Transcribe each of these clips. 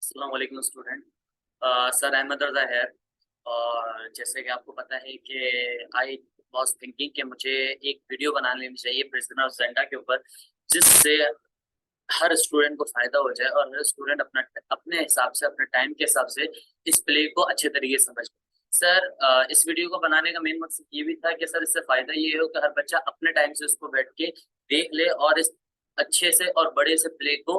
अस्सलाम वालेकुम student. Sir Ahmad रजा है। और जैसे कि आपको पता है कि आई वाज थिंकिंग कि मुझे एक वीडियो बना लेनी चाहिए प्रिजनर ऑफ जेंडा के ऊपर, जिससे हर स्टूडेंट को फायदा हो जाए और हर स्टूडेंट अपना अपने हिसाब से अपने टाइम के हिसाब से इस प्ले को अच्छे तरीके से समझ। सर इस वीडियो को बनाने का मेन मकसद ये भी था कि सर इससे फायदा ये हो कि हर बच्चा अपने टाइम से उसको बैठ के देख ले और इस अच्छे से और बड़े से प्ले को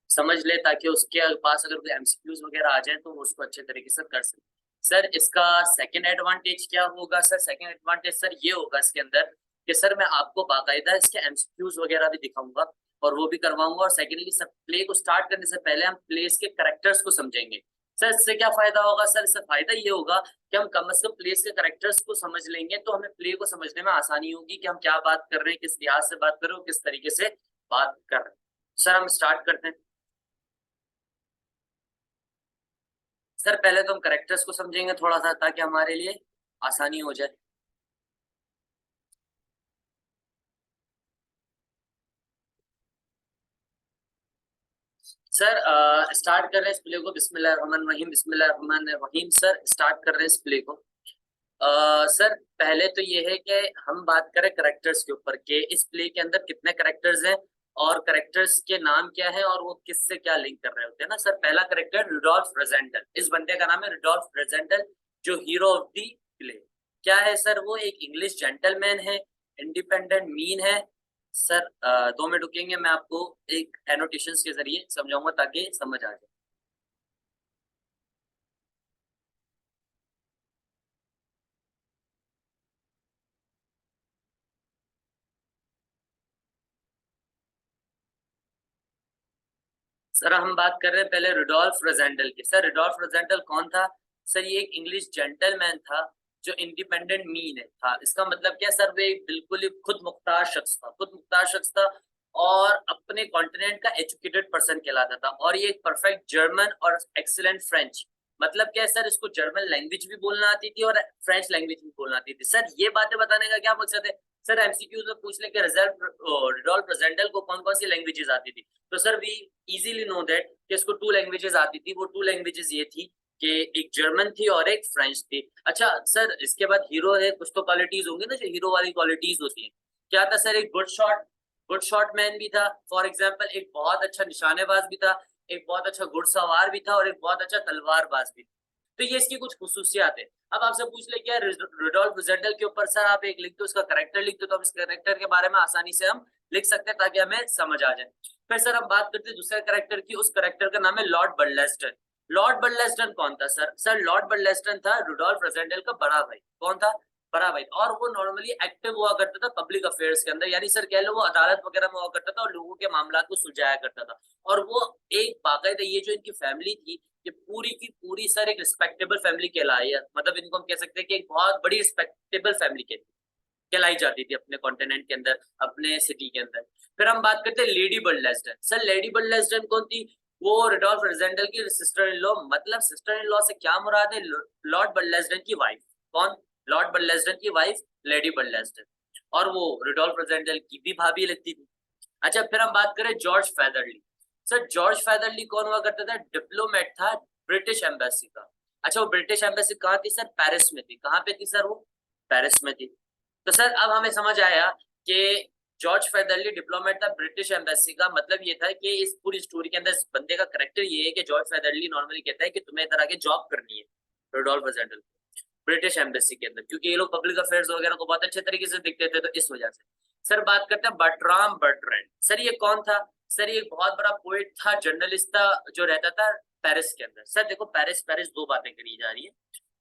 समझ ले, ताकि उसके पास अगर कोई एमसीक्यूज वगैरह आ जाए तो वो उसको अच्छे तरीके से कर सके। सर इसका सेकंड एडवांटेज क्या होगा? सर सेकंड एडवांटेज सर ये होगा इसके अंदर कि सर मैं आपको बाकायदा इसके एमसीक्यूज वगैरह भी दिखाऊंगा और वो भी करवाऊंगा। और सेकेंडली सर प्ले को स्टार्ट करने से पहले हम प्लेस के करेक्टर्स को समझेंगे। सर इससे क्या फायदा होगा? सर इससे फायदा ये होगा कि हम कम से कम प्लेस के करेक्टर्स को समझ लेंगे तो हमें प्ले को समझने में आसानी होगी कि हम क्या बात कर रहे हैं, किस लिहाज से बात कर रहे हो, किस तरीके से बात कर रहे हैं। सर हम स्टार्ट करते हैं। सर पहले तो हम करेक्टर्स को समझेंगे थोड़ा सा ताकि हमारे लिए आसानी हो जाए। सर स्टार्ट कर रहे हैं इस प्ले को। बिस्मिल्लाहिर्रहमानिर्रहीम, बिस्मिल्लाहिर्रहमानिर्रहीम। सर स्टार्ट कर रहे हैं इस प्ले को। सर पहले तो ये है कि हम बात करें करेक्टर्स के ऊपर के इस प्ले के अंदर कितने करेक्टर्स हैं और करेक्टर्स के नाम क्या है और वो किससे क्या लिंक कर रहे होते हैं ना। सर पहला करेक्टर रुडोल्फ रेजेंटल, इस बंदे का नाम है रुडोल्फ रेजेंटल, जो हीरो ऑफ दी प्ले। क्या है सर? वो एक इंग्लिश जेंटलमैन है, इंडिपेंडेंट मीन है। सर 2 मिनट रुकेंगे, मैं आपको एक एनोटेशंस के जरिए समझाऊंगा ताकि समझ आ जाए। सर हम बात कर रहे हैं पहले रुडोल्फ रेजेंडल की। सर रुडोल्फ रेजेंडल कौन था? सर ये एक इंग्लिश जेंटलमैन था जो इंडिपेंडेंट मीन है था। इसका मतलब क्या सर? वे बिल्कुल ही खुद मुख्तार शख्स था, खुद मुख्तार शख्स था और अपने कॉन्टिनेंट का एजुकेटेड पर्सन कहलाता था। और ये एक परफेक्ट जर्मन और एक्सीलेंट फ्रेंच। मतलब क्या है सर? इसको जर्मन लैंग्वेज भी बोलना आती थी और फ्रेंच लैंग्वेज भी बोलना आती थी। सर ये बातें बताने का क्या मकसद है? सर एमसीक्यूज में पूछ ले कि रुडोल्फ रेजेंडल को कौन कौन सी लैंग्वेजेस आती थी। तो sir we easily know that कि इसको 2 लैंग्वेजेस आती थी। वो 2 लैंग्वेजेस ये थी कि एक जर्मन थी और एक फ्रेंच थी। अच्छा सर इसके बाद हीरो है, कुछ तो क्वालिटीज होंगी ना जो हीरो वाली क्वालिटीज होती है। क्या था सर? एक गुड शॉट मैन भी था। फॉर एग्जाम्पल एक बहुत अच्छा निशानेबाज भी था, एक बहुत अच्छा घुड़सवार भी था और एक बहुत अच्छा तलवारबाज भी था। तो ये इसकी कुछ खुसूसियात है। अब आपसे पूछ ले क्या रुडोल्फ रेजेंडल के ऊपर सर आप एक लिख दो, उसका करेक्टर लिख दो, तो अब इस करेक्टर के बारे में आसानी से हम लिख सकते हैं ताकि हमें समझ आ जाए। फिर सर हम बात करते हैं दूसरे करेक्टर की। उस करेक्टर का नाम है लॉर्ड बर्लेस्टन। लॉर्ड बर्लेस्टन कौन था सर? सर लॉर्ड बर्लेस्टन था रुडोल्फ रेजेंडल का बड़ा भाई। कौन था? बड़ा भाई। और वो नॉर्मली एक्टिव हुआ करता था पब्लिक अफेयर्स के अंदर, यानी सर कह लो वो अदालत वगैरह में हुआ करता था और लोगों के मामला को सुलझाया करता था। और वो एक बाकायदा ये जो इनकी फैमिली थी, ये पूरी की पूरी सर एक रिस्पेक्टेबल फैमिली कहलाई है। मतलब इनको हम कह सकते हैं कि एक बहुत बड़ी रिस्पेक्टेबल फैमिली कहलाई जाती थी अपने कॉन्टिनेंट के अंदर, अपने सिटी के अंदर। फिर हम बात करते हैं लेडी बर्लेस्टन। सर लेडी बर्लेस्टन कौन थी? वो रुडोल्फ रेजेंडल की सिस्टर इन लॉ। मतलब सिस्टर इन लॉ से क्या मुराद है? लॉर्ड बर्लेस्टन की वाइफ। कौन? लॉर्ड बर्लेस्टन की वाइफ लेडी बर्लेस्टन। और वो रुडोल्फ रेजेंडल की भी भाभी लगती थी। अच्छा फिर हम बात करें जॉर्ज फेदरली। सर जॉर्ज फेदरली कौन हुआ करता था? डिप्लोमेट था ब्रिटिश एम्बेसी का। अच्छा वो ब्रिटिश एम्बेसी कहाँ थी सर? पेरिस में थी। कहाँ पे थी सर वो? पेरिस में थी। तो सर अब हमें समझ आया कि जॉर्ज फेदरली डिप्लोमेट था ब्रिटिश एम्बेसी का। मतलब ये था कि इस पूरी स्टोरी के अंदर इस बंदे का करेक्टर ये है कि जॉर्ज फेदरली नॉर्मली कहता है कि तुम्हें इधर आके जॉब करनी है रोडोल्फ रेजेंडल ब्रिटिश एम्बेसी के अंदर, क्योंकि ये लोग पब्लिक अफेयर्स वगैरह को बहुत अच्छे तरीके से दिखते थे, तो इस वजह से। सर बात करते हैं बर्ट्राम बर्ट्रैंड। सर ये कौन था? सर ये एक बहुत बड़ा पोएट था, जर्नलिस्ट था, जो रहता था पेरिस के अंदर। सर देखो पेरिस पेरिस दो बातें करी जा रही है।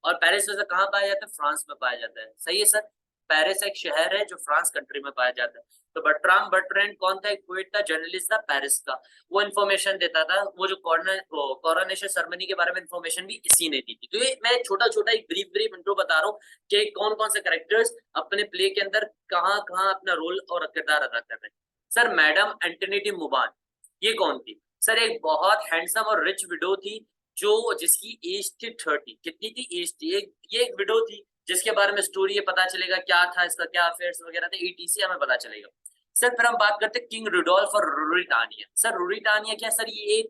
और पेरिस वैसे कहाँ पाया जाता है? फ्रांस में पाया जाता है। सही है सर। पेरिस एक शहर है जो फ्रांस कंट्री में पाया जाता है। तो बर्ट्राम बर्ट्रैंड कौन था? एक पोएट था, जर्नलिस्ट था पेरिस का। वो इन्फॉर्मेशन देता था। वो जो कॉरोनेशन सेरेमनी के बारे में इन्फॉर्मेशन भी इसी ने दी थी। तो ये मैं छोटा छोटा एक ब्रीफ ब्रीफ इंट्रो बता रहा हूँ कि कौन कौन से कैरेक्टर्स अपने प्ले के अंदर कहाँ कहाँ अपना रोल और किरदार अदा कर रहे हैं। सर मैडम एंटोनिटी मुबान, ये कौन थी? सर एक बहुत हैंडसम और रिच विडो थी, जो जिसकी एज थी 30। कितनी थी एज थी? ये एक विडो थी जिसके बारे में स्टोरी ये पता चलेगा क्या था, इसका क्या अफेयर्स वगैरह थे, ईटीसी हमें पता चलेगा। सर फिर हम बात करते हैं किंग रुडोल्फ और रूरिटानिया। सर रूरिटानिया क्या सर? ये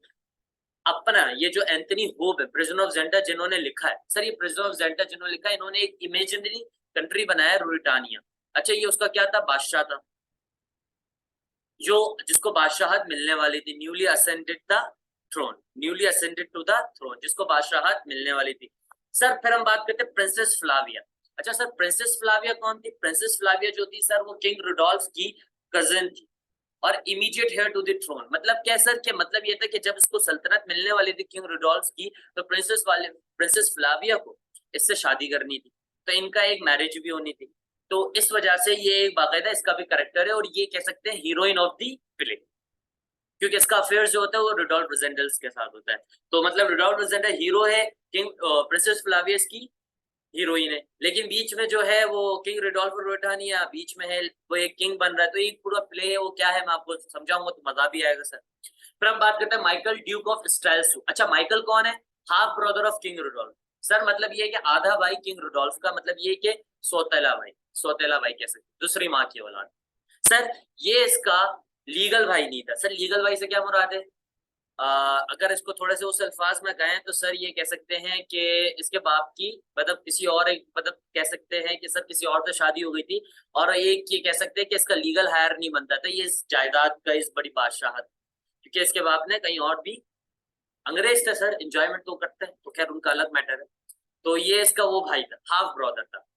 अपना ये जो एंथनी होप है प्रिजन ऑफ जेंडा जिन्होंने लिखा है, सर ये प्रिजन ऑफ जेंडा जिन्होंने लिखा है, इन्होंने एक इमेजिनरी कंट्री बनाया रूटानिया। अच्छा ये उसका क्या था, बादशाह था, जो जिसको बादशाहत मिलने वाली थी, newly ascended the throne, newly ascended to the throne, जिसको बादशाहत मिलने वाली थी। सर फिर हम बात करते हैं प्रिंसेस फ्लाविया। अच्छा सर प्रिंसेस फ्लाविया कौन थी, प्रिंसेस फ्लाविया जो थी सर वो किंग रुडोल्फ की कजिन थी और immediate heir to the throne. मतलब क्या सर, के मतलब ये था कि जब इसको सल्तनत मिलने वाली थी किंग रुडोल्फ की, तो प्रिंसेस फ्लाविया को इससे शादी करनी थी, तो इनका एक मैरिज भी होनी थी। तो इस वजह से ये एक बाकायदा इसका भी करेक्टर है और ये कह सकते हैं हीरोइन ऑफ दी प्ले, क्योंकि इसका अफेयर जो होता है वो रुडोल्फ रोजेंडल्स के साथ होता है। तो मतलब रुडोल्फ रोजेंडल हीरो है, किंग प्रिंसेस फ्लावियस की हीरोइन है, लेकिन बीच में जो है वो किंग रुडोल्फ रोटानिया बीच में है, वो एक किंग बन रहा है। तो एक पूरा प्ले है, वो क्या है मैं आपको समझाऊंगा तो मजा भी आएगा सर। फिर हम बात करते हैं माइकल ड्यूक ऑफ स्टाइल्सू। अच्छा माइकल कौन है, half brother of king Rudolf. Sir मतलब ये कि आधा भाई किंग रुडोल्फ का, मतलब ये कि सौतेला भाई, सौतेला भाई कह सकते, दूसरी माँ की औलाद। सर ये इसका लीगल भाई नहीं था। सर लीगल भाई से क्या मुराद है, अगर इसको थोड़े से उस अल्फाज में कहें तो सर ये कह सकते हैं कि इसके बाप की, मतलब किसी और एक, मतलब कह सकते हैं कि सर किसी और से शादी हो गई थी, और एक ये कह सकते हैं कि इसका लीगल हायर नहीं बनता था ये इस जायदाद का, इस बड़ी बादशाहत, क्योंकि इसके बाप ने कहीं और भी, अंग्रेज थे सर, एंजॉयमेंट तो करते हैं, तो खैर उनका अलग मैटर है। तो ये इसका वो भाई था, हाफ ब्रदर था।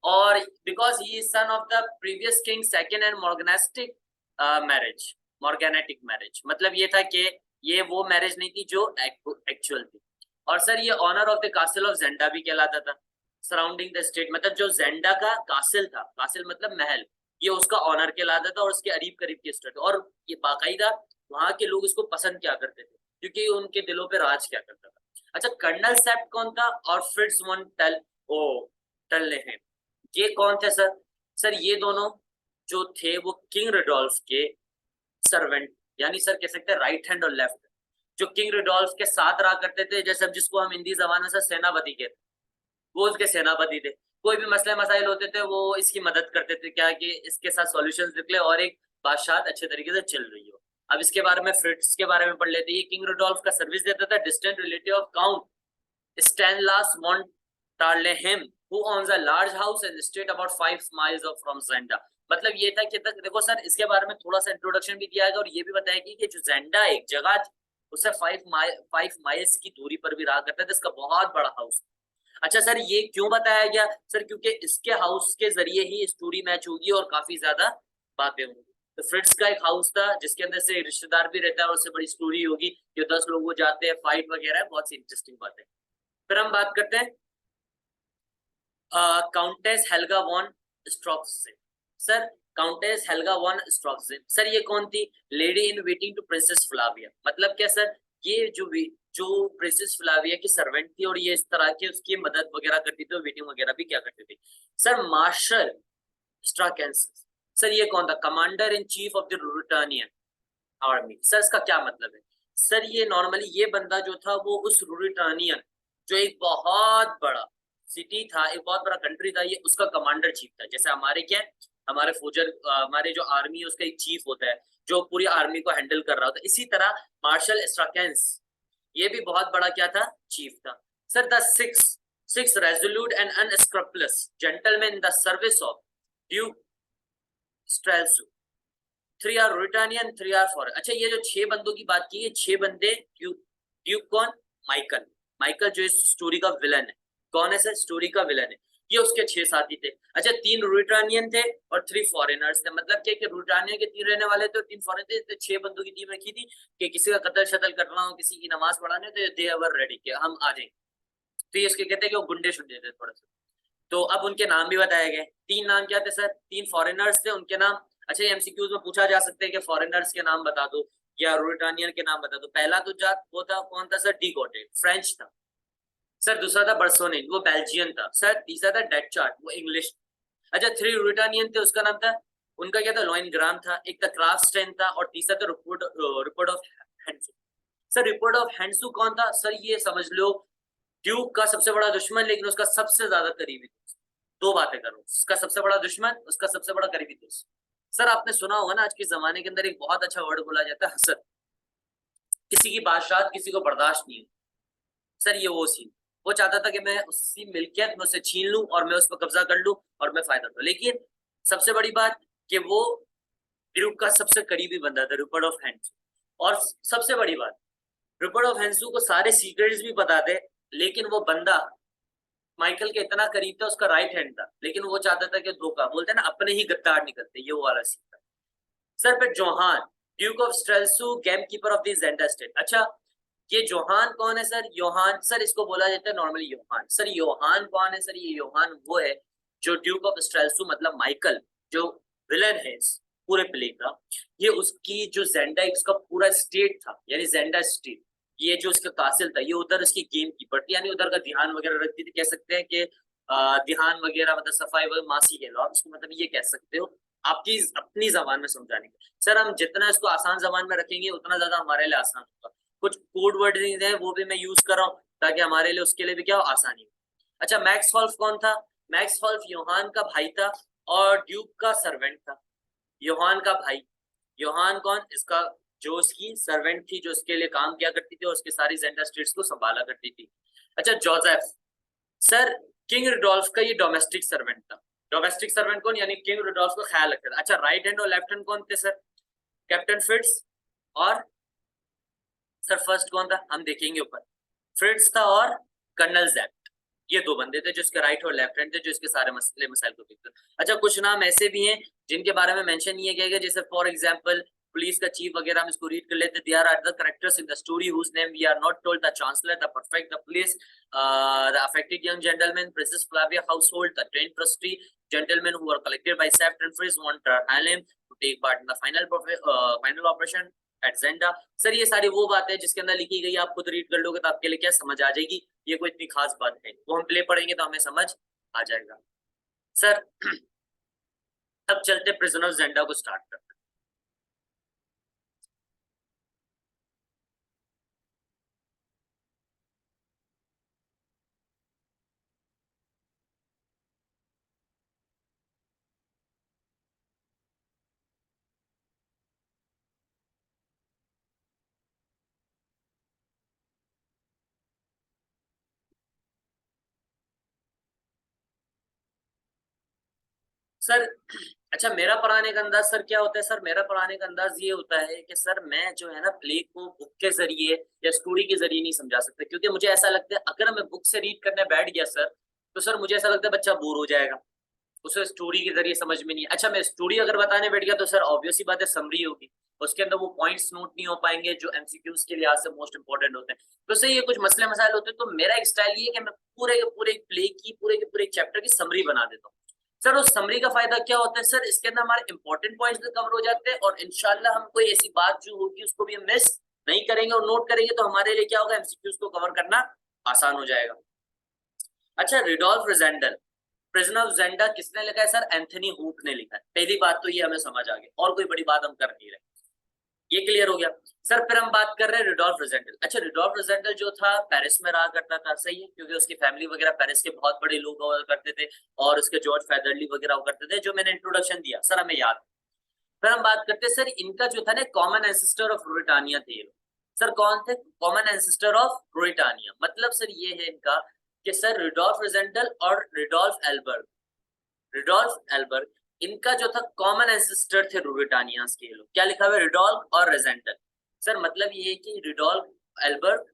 और because he is son of the previous king second and morganatic marriage, morganatic marriage, मतलब ये था कि ये वो मैरिज नहीं थी जो एक्चुअल थी। और सर ये honour of the castle of Zenda भी कहलाता था, सराउंडिंग द स्टेट, मतलब जो जेंडा का कासिल था, कासिल मतलब महल, ये उसका ऑनर कहलाता था और उसके करीब करीब के स्टेट, और ये बाकायदा वहां के लोग इसको पसंद क्या करते थे क्योंकि उनके दिलों पे राज क्या करता था। अच्छा कर्नल सेप्ट कौन था, और फ्रिट्ज वन टेल ओ टल ने, ये कौन थे सर, सर ये दोनों जो थे वो किंग रुडोल्फ के सर्वेंट, यानी सर कह सकते हैं राइट हैंड और लेफ्ट, जो किंग रुडोल्फ के साथ रहा करते थे, जैसे जिसको हम हिंदी जबान में सेनापति कहते, वो उसके सेनापति थे। कोई भी मसले मसाइल होते थे वो इसकी मदद करते थे, क्या कि इसके साथ सॉल्यूशंस निकले और एक बादशाह अच्छे तरीके से चल रही हो। अब इसके बारे में, फ्रिट्स के बारे में पढ़ लेते। ये किंग रुडोल्फ का सर्विस देता था, distant relative of count Stanislaus Montalheim, who owns a large house and estate about 5 miles from Zenda। मतलब ये था कि तक देखो सर इसके बारे में थोड़ा सा इंट्रोडक्शन भी दिया है और ये भी बताया कि जो जेंडा एक जगह थी उससे 5 माइल्स की दूरी पर भी रहा करता था, इसका बहुत बड़ा हाउस। अच्छा सर ये क्यों बताया गया सर, क्योंकि इसके हाउस के जरिए ही स्टोरी मैच होगी और काफी ज्यादा बातें होंगी। तो फ्रिट्स का एक हाउस था जिसके अंदर से रिश्तेदार भी रहता है और उससे बड़ी स्टोरी होगी, जो 10 लोग वो जाते हैं, फाइट वगैरह, बहुत सी इंटरेस्टिंग बातें। फिर हम बात करते हैं countess Helga von Strofzin. Sir countess Helga von Strofzin, sir ये कौन थी, lady in waiting to princess Flavia. मतलब क्या सर, ये जो प्रिंसेस फ्लाविया की सर्वेंट थी और ये इस तरह की उसकी मदद वगैरह करती थी, वेटिंग वगैरह भी क्या करती थी। सर मार्शल स्ट्राकेंसिस, सर ये कौन था, commander in chief of the Ruritanian army. Sir इसका क्या मतलब है, सर ये नॉर्मली ये बंदा जो था वो उस रूटानियन, जो एक बहुत बड़ा सिटी था, एक बहुत बड़ा कंट्री था, ये उसका कमांडर चीफ था। जैसे हमारे क्या है, हमारे फौजर, हमारे जो आर्मी है उसका एक चीफ होता है जो पूरी आर्मी को हैंडल कर रहा होता है, इसी तरह मार्शल स्ट्राकेंस ये भी बहुत बड़ा क्या था, चीफ था। Sir the six resolute and unscrupulous gentleman in the service of duke Strelsau, 3 are Ruritanian, 3 are foreign. अच्छा ये जो 6 बंदों की बात की है, 6 बंदे, ड्यूक कौन, माइकल, माइकल जो इस स्टोरी का विलन है, कौन है सर, स्टोरी का विलन है, ये उसके 6 साथी थे। अच्छा 3 रूटानियन थे और 3 फॉरेनर्स थे। मतलब क्या कि रूटानियन के 3 रहने वाले थे और 3 फॉरेन थे, तो 6 बंदों की टीम रखी थी कि किसी का कत्ल शतल करना हो, किसी की नमाज पढ़ाने, तो दे आवर रेडी के हम आ जाएंगे। तो ये उसके कहते हैं कि वो गुंडे शुंडे थे थोड़ा सा। तो अब उनके नाम भी बताए गए। 3 नाम क्या थे सर, 3 फॉरेनर्स थे, उनके नाम। अच्छा ये एमसीक्यूज में पूछा जा सकता है कि फॉरेनर्स के नाम बता दो या रूटानियन के नाम बता दो। पहला तो जात वो था, कौन था सर, डी गोटे, फ्रेंच था। सर दूसरा था बर्सोनिन, वो बेल्जियन था। सर तीसरा था डेटचार्ट, वो इंग्लिश। अच्छा 3 रूटानियन थे, उसका नाम था, उनका क्या था, लॉइन ग्राम था, एक था क्राफ्टस्टेन था और तीसरा था Rupert of Hentzau. Sir Rupert of Hentzau कौन था, सर ये समझ लो ड्यूक का सबसे बड़ा दुश्मन, लेकिन उसका सबसे ज्यादा करीबी दोस्त। 2 बातें करूं, उसका सबसे बड़ा दुश्मन, उसका सबसे बड़ा करीबी दोस्त। सर आपने सुना होगा ना, आज के जमाने के अंदर एक बहुत अच्छा वर्ड बोला जाता है, हसद। किसी की बादशाहत किसी को बर्दाश्त नहीं है। सर ये वो सीन, वो चाहता था कि मैं उसकी मिल्कियत में उसे छीन लूं और मैं उस पर कब्जा कर लूं और मैं फायदा लूं। लेकिन सबसे बड़ी बात कि वो ड्यूक का सबसे करीबी बंदा था, रूपर्ट ऑफ हैंड्स। और सबसे बड़ी बात, रूपर्ट ऑफ हैंसू को सारे सीक्रेट्स भी पता थे, लेकिन वो बंदा माइकल के इतना करीब था, उसका राइट हैंड था, लेकिन वो चाहता था कि धोखा, बोलते हैं ना अपने ही गद्दार निकलते, ये वो वाला सीन था। सर फिर Johann, duke of Strelsau, game keeper of the Zenda state. अच्छा ये जोहान कौन है सर? योहान, सर इसको बोला जाता है नॉर्मली योहान। सर योहान कौन है? सर ये योहान वो है जो ड्यूक ऑफ स्ट्रेलसू मतलब माइकल जो विलन है इस पूरे प्ले का, ये उसकी जो जेंडा उसका पूरा स्टेट था, यानी जेंडा स्टेट, ये जो उसका कासिल था, ये उधर उसकी गेम कीपर थी, यानी उधर का ध्यान वगैरह रखती थी। कह सकते हैं कि ध्यान वगैरह मतलब सफाई वगैरह मासी के लॉ, उसको मतलब ये कह सकते हो आपकी अपनी जबान में समझाने के। सर हम जितना इसको आसान जबान में रखेंगे उतना ज्यादा हमारे लिए आसान होगा। कुछ कोड वर्ड है वो भी मैं यूज कर रहा हूँ ताकि हमारे लिए उसके लिए भी क्या हो, आसानी हो। अच्छा मैक्स हॉल्फ कौन था? मैक्स हॉल्फ योहान का भाई था और ड्यूक का सर्वेंट था। योहान का भाई, योहान कौन? इसका जो उसकी सर्वेंट थी, जो उसके लिए काम किया करती थी और उसके सारी जेंडा स्टेट्स को संभाला करती थी। अच्छा जोसेफ, सर किंग रुडोल्फ का ये डोमेस्टिक सर्वेंट था। डोमेस्टिक सर्वेंट कौन? यानी किंग रुडोल्फ का ख्याल रखता था। अच्छा राइट हैंड और लेफ्ट हैंड कौन थे सर? कैप्टन फिट्स और सर फर्स्ट कौन था हम देखेंगे ऊपर, फ्रिट्स था और कर्नल जैप। ये दो बंदे थे जो इसके राइट और लेफ्ट हैंड थे, जो इसके सारे मसले मसाइल को देखते थे। अच्छा कुछ नाम ऐसे भी हैं जिनके बारे में मेंशन नहीं किया गया, जैसे फॉर एग्जांपल पुलिस का चीफ वगैरह, हम इसको रीड कर लेते। There are the characters in the story whose name we are not told, the chancellor, the perfect, the police, the affected young gentleman, princess Flavia household, the train trustee, gentlemen who were collected by Saft and Frizz want Halem to take part in the final operation at Zenda। Sir ये सारी वो बात है जिसके अंदर लिखी गई, आप खुद रीड कर लोगे तो आपके लिए क्या समझ आ जाएगी, ये कोई इतनी खास बात है, वो हम प्ले पढ़ेंगे तो हमें समझ आ जाएगा। सर अब चलते प्रिजन ऑफ जेंडा को स्टार्ट करते। सर अच्छा मेरा पढ़ाने का अंदाज सर क्या होता है? सर मेरा पढ़ाने का अंदाज ये होता है कि सर मैं जो है ना प्ले को बुक के जरिए या स्टोरी के जरिए नहीं समझा सकता, क्योंकि मुझे ऐसा लगता है अगर मैं बुक से रीड करने बैठ गया सर, तो सर मुझे ऐसा लगता है बच्चा बोर हो जाएगा, उसे स्टोरी के जरिए समझ में नहीं। अच्छा मैं स्टोरी अगर बताने बैठ गया तो सर ऑब्वियस ही बात है समरी होगी, उसके अंदर वो पॉइंट्स नोट नहीं हो पाएंगे जो एमसीक्यूज के लिहाज से मोस्ट इंपॉर्टेंट होते हैं। तो सही ये कुछ मसले मसाइल होते हैं, तो मेरा एक स्टाइल ये है कि मैं पूरे के पूरे प्ले की पूरे के पूरे चैप्टर की समरी बना देता हूँ। सर उस समरी का फायदा क्या होता है? सर इसके अंदर हमारे इंपॉर्टेंट पॉइंट्स भी कवर हो जाते हैं और इंशाल्लाह हम कोई ऐसी बात जो होगी उसको भी हम मिस नहीं करेंगे और नोट करेंगे, तो हमारे लिए क्या होगा, एमसीक्यूज को कवर करना आसान हो जाएगा। अच्छा रिडोल्फ रिजेंडल, प्रिजन ऑफ जेंडा किसने लिखा है? सर एंथनी हुक ने लिखा है। पहली बात तो ये हमें समझ आ गई और कोई बड़ी बात हम कर नहीं रहे, ये क्लियर हो गया। सर फिर हम बात कर रहे हैं रिडोल्फ रिजेंडल। अच्छा रिडोल्फ रिजेंडल जो था पेरिस में रहा करता था, सही है, क्योंकि उसकी फैमिली वगैरह पेरिस के बहुत बड़े लोग हुआ करते थे और उसके जॉर्ज फेदरली वगैरह हुआ करते थे, जो मैंने इंट्रोडक्शन दिया सर हमें याद। फिर हम बात करते हैं सर इनका जो था ना कॉमन एंसेस्टर ऑफ ब्रिटानिया थे। सर कौन थे कॉमन एंसेस्टर ऑफ ब्रिटानिया? मतलब सर ये है इनका कि सर रिडोल्फ रिजेंडल और रिडोल्फ एल्बर्ट, रिडोल्फ एल्बर्ट इनका जो था कॉमन एंसेस्टर थे ब्रिटानियास के लोग। क्या लिखा हुआ है? रिडोल्फ और रेजेंडल। सर मतलब ये है कि रिडोल्फ एल्बर्ट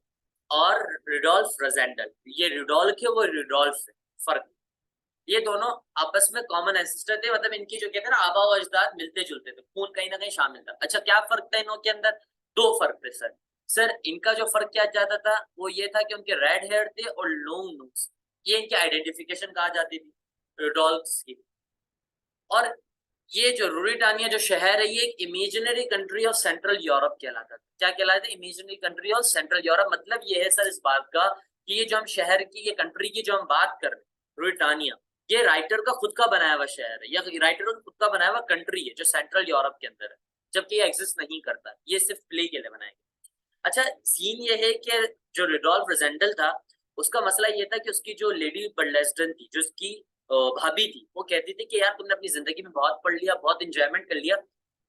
और रिडोल्फ रेजेंडल, ये रिडोल्फ है वो रिडोल्फ है, फर्क ये दोनों आपस में कॉमन एंसेस्टर थे, मतलब इनकी जो कहते हैं ना आबा और अजदाद मिलते जुलते थे, खून कहीं ना कहीं शामिल था। अच्छा क्या फर्क था इनों के अंदर? दो फर्क थे सर। सर इनका जो फर्क क्या जाता था वो ये था कि उनके रेड हेयर थे और लॉन्ग नोज, ये इनकी आइडेंटिफिकेशन कहा जाती थी रिडोल्फ की। और ये जो रूरिटानिया जो शहर है ये एक imaginary country of central Europe कहलाता है। क्या कहलाता है? Imaginary country of central Europe. मतलब ये है सर इस बात का कि ये जो हम शहर की, ये कंट्री की जो हम बात कर रहे हैं रूरिटानिया, ये राइटर का खुद का बनाया हुआ शहर है या राइटर का खुद का बनाया हुआ कंट्री है जो सेंट्रल यूरोप के अंदर है, जबकि ये एग्जिस्ट नहीं करता, ये सिर्फ प्ले के लिए बनाया गया। अच्छा सीन ये है कि जो रिडोल्फ रेजेंडल था उसका मसला ये था कि उसकी जो लेडी बर्लेस्टन थी, जो उसकी भाभी थी, वो कहती थी कि यार तुमने अपनी जिंदगी में बहुत पढ़ लिया, बहुत इंजॉयमेंट कर लिया,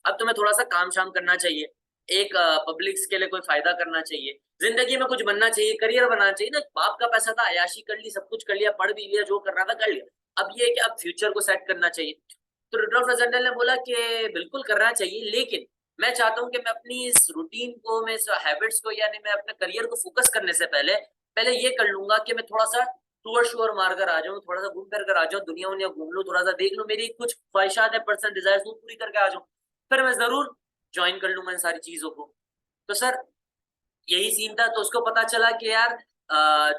अब तुम्हें थोड़ा सा काम शाम करना चाहिए। एक पब्लिक्स के लिए कोई फायदा करना चाहिए, जिंदगी में कुछ बनना चाहिए, करियर बनाना चाहिए ना। बाप का पैसा था, अयाशी कर ली, सब कुछ कर लिया, पढ़ भी लिया, जो कर रहा था कर लिया। अब ये है कि अब फ्यूचर को सेट करना चाहिए। तो रुडोल्फ रजेंडल ने बोला कि बिल्कुल करना चाहिए, लेकिन मैं चाहता हूँ कि मैं अपनी इस रूटीन को, मैं इस हैबिट्स को, यानी मैं अपने करियर को फोकस करने से पहले पहले ये कर लूंगा कि मैं थोड़ा सा टूर शूर मार कर आ जाऊँ, थोड़ा सा घूम फिर कर आ जाऊँ, दुनिया उनिया घूम लूँ, थोड़ा सा देख लूँ, मेरी कुछ ख्वाहिशात है, पर्सनल डिजायर्स वो पूरी करके आ जाऊँ, फिर मैं जरूर ज्वाइन कर लूंगा इन सारी चीजों को। तो सर यही सीन था। तो उसको पता चला कि यार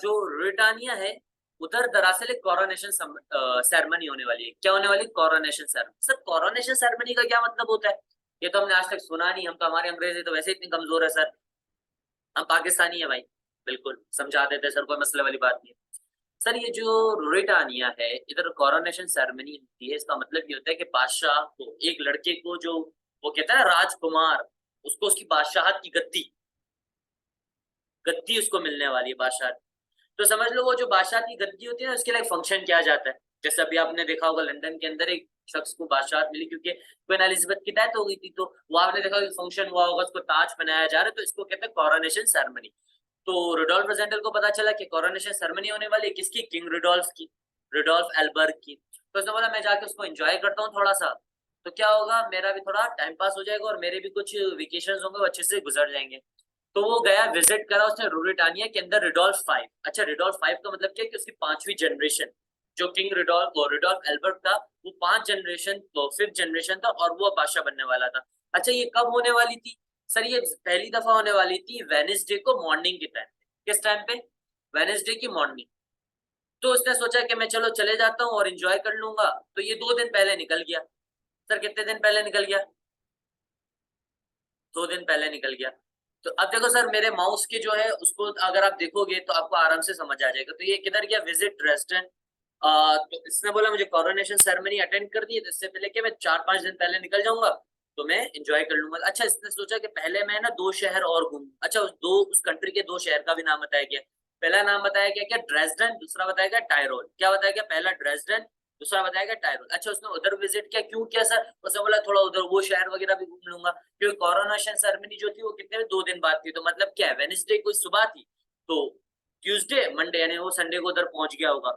जो ब्रिटानिया है उधर दरअसल एक कोरोनेशन सेरेमनी होने वाली है। क्या होने वाली? Coronation ceremony. Sir coronation ceremony का क्या मतलब होता है? ये तो हमने आज तक सुना नहीं। हम तो, हमारे अंग्रेजी तो वैसे इतनी कमजोर है सर, हम पाकिस्तानी है भाई। बिल्कुल समझा देते सर, कोई मसले वाली बात नहीं है। सर ये जो ब्रिटानिया है, इधर कोरोनेशन सेरेमनी होती है। इसका मतलब ये होता है कि बादशाह को, एक लड़के को, जो वो कहता है ना राजकुमार, उसको उसकी बादशाहत की गद्दी गद्दी उसको मिलने वाली है, बादशाह। तो समझ लो वो जो बादशाह की गद्दी होती है ना, उसके लिए फंक्शन किया जाता है। जैसे अभी आपने देखा होगा लंदन के अंदर एक शख्स को बादशाह मिली क्योंकि क्वीन एलिजाबेथ की डेथ हो गई थी, तो वो आपने देखा फंक्शन हुआ होगा, उसको ताज पहनाया जा रहा है, तो इसको कहते हैं कोरोनेशन सेरेमनी। तो रुडोल्फ रजेंडल को पता चला कि कोरोनेशन सेरेमनी होने वाली है, किसकी? किंग रुडोल्फ की, रुडोल्फ एल्बर्ग की। तो उसने बोला मैं जाके उसको एंजॉय करता हूँ थोड़ा सा, तो क्या होगा, मेरा भी थोड़ा टाइम पास हो जाएगा और मेरे भी कुछ वेकेशन होंगे वो अच्छे से गुजर जाएंगे। तो वो गया, विजिट करा उसने रूरिटानिया के अंदर रिडोल्फ 5। अच्छा, रिडोल्फ 5 का मतलब क्या है कि उसकी पांचवी जनरेशन, जो किंग रिडोल्फ और रिडोल्फ एल्बर्ट था, वो 5 जनरेशन, तो 5th जनरेशन था और वो बादशाह बनने वाला था। अच्छा, ये कब होने वाली थी? सर ये पहली दफा होने वाली थी वेनेसडे को मॉर्निंग के टाइम पे। किस टाइम पे? वेनेसडे की मॉर्निंग। तो उसने सोचा कि मैं चलो चले जाता हूँ और एंजॉय कर लूंगा। तो ये 2 दिन पहले निकल गया। सर कितने दिन पहले निकल गया? 2 दिन पहले निकल गया। तो अब देखो सर, मेरे माउस के जो है उसको अगर आप देखोगे तो आपको आराम से समझ आ जाएगा। तो ये किधर गया? Visit Dresden. तो इसने बोला मुझे कोरोनेशन सेरेमनी अटेंड कर दी है, तो इससे पहले कि मैं 4-5 दिन पहले निकल जाऊंगा, तो मैं एंजॉय कर लूंगा। अच्छा, इसने सोचा कि पहले मैं ना 2 शहर और घूमूं। अच्छा, उस कंट्री के 2 शहर का भी नाम बताया गया। पहला नाम बताया गया क्या? ड्रेसडन। दूसरा बताया गया टायरोल। क्या बताया गया? पहला ड्रेसडन, दूसरा बताया गया टायरोल। अच्छा, उसने उधर विजिट किया, क्यों किया सर? उसने बोला थोड़ा उधर वो शहर वगैरह भी घूम लूंगा, क्योंकि कोरोनेशन सेरेमनी जो थी वो कितने 2 दिन बाद थी। तो मतलब क्या है, वेनेसडे को सुबह थी, तो ट्यूसडे मंडे यानी वो संडे को उधर पहुंच गया होगा।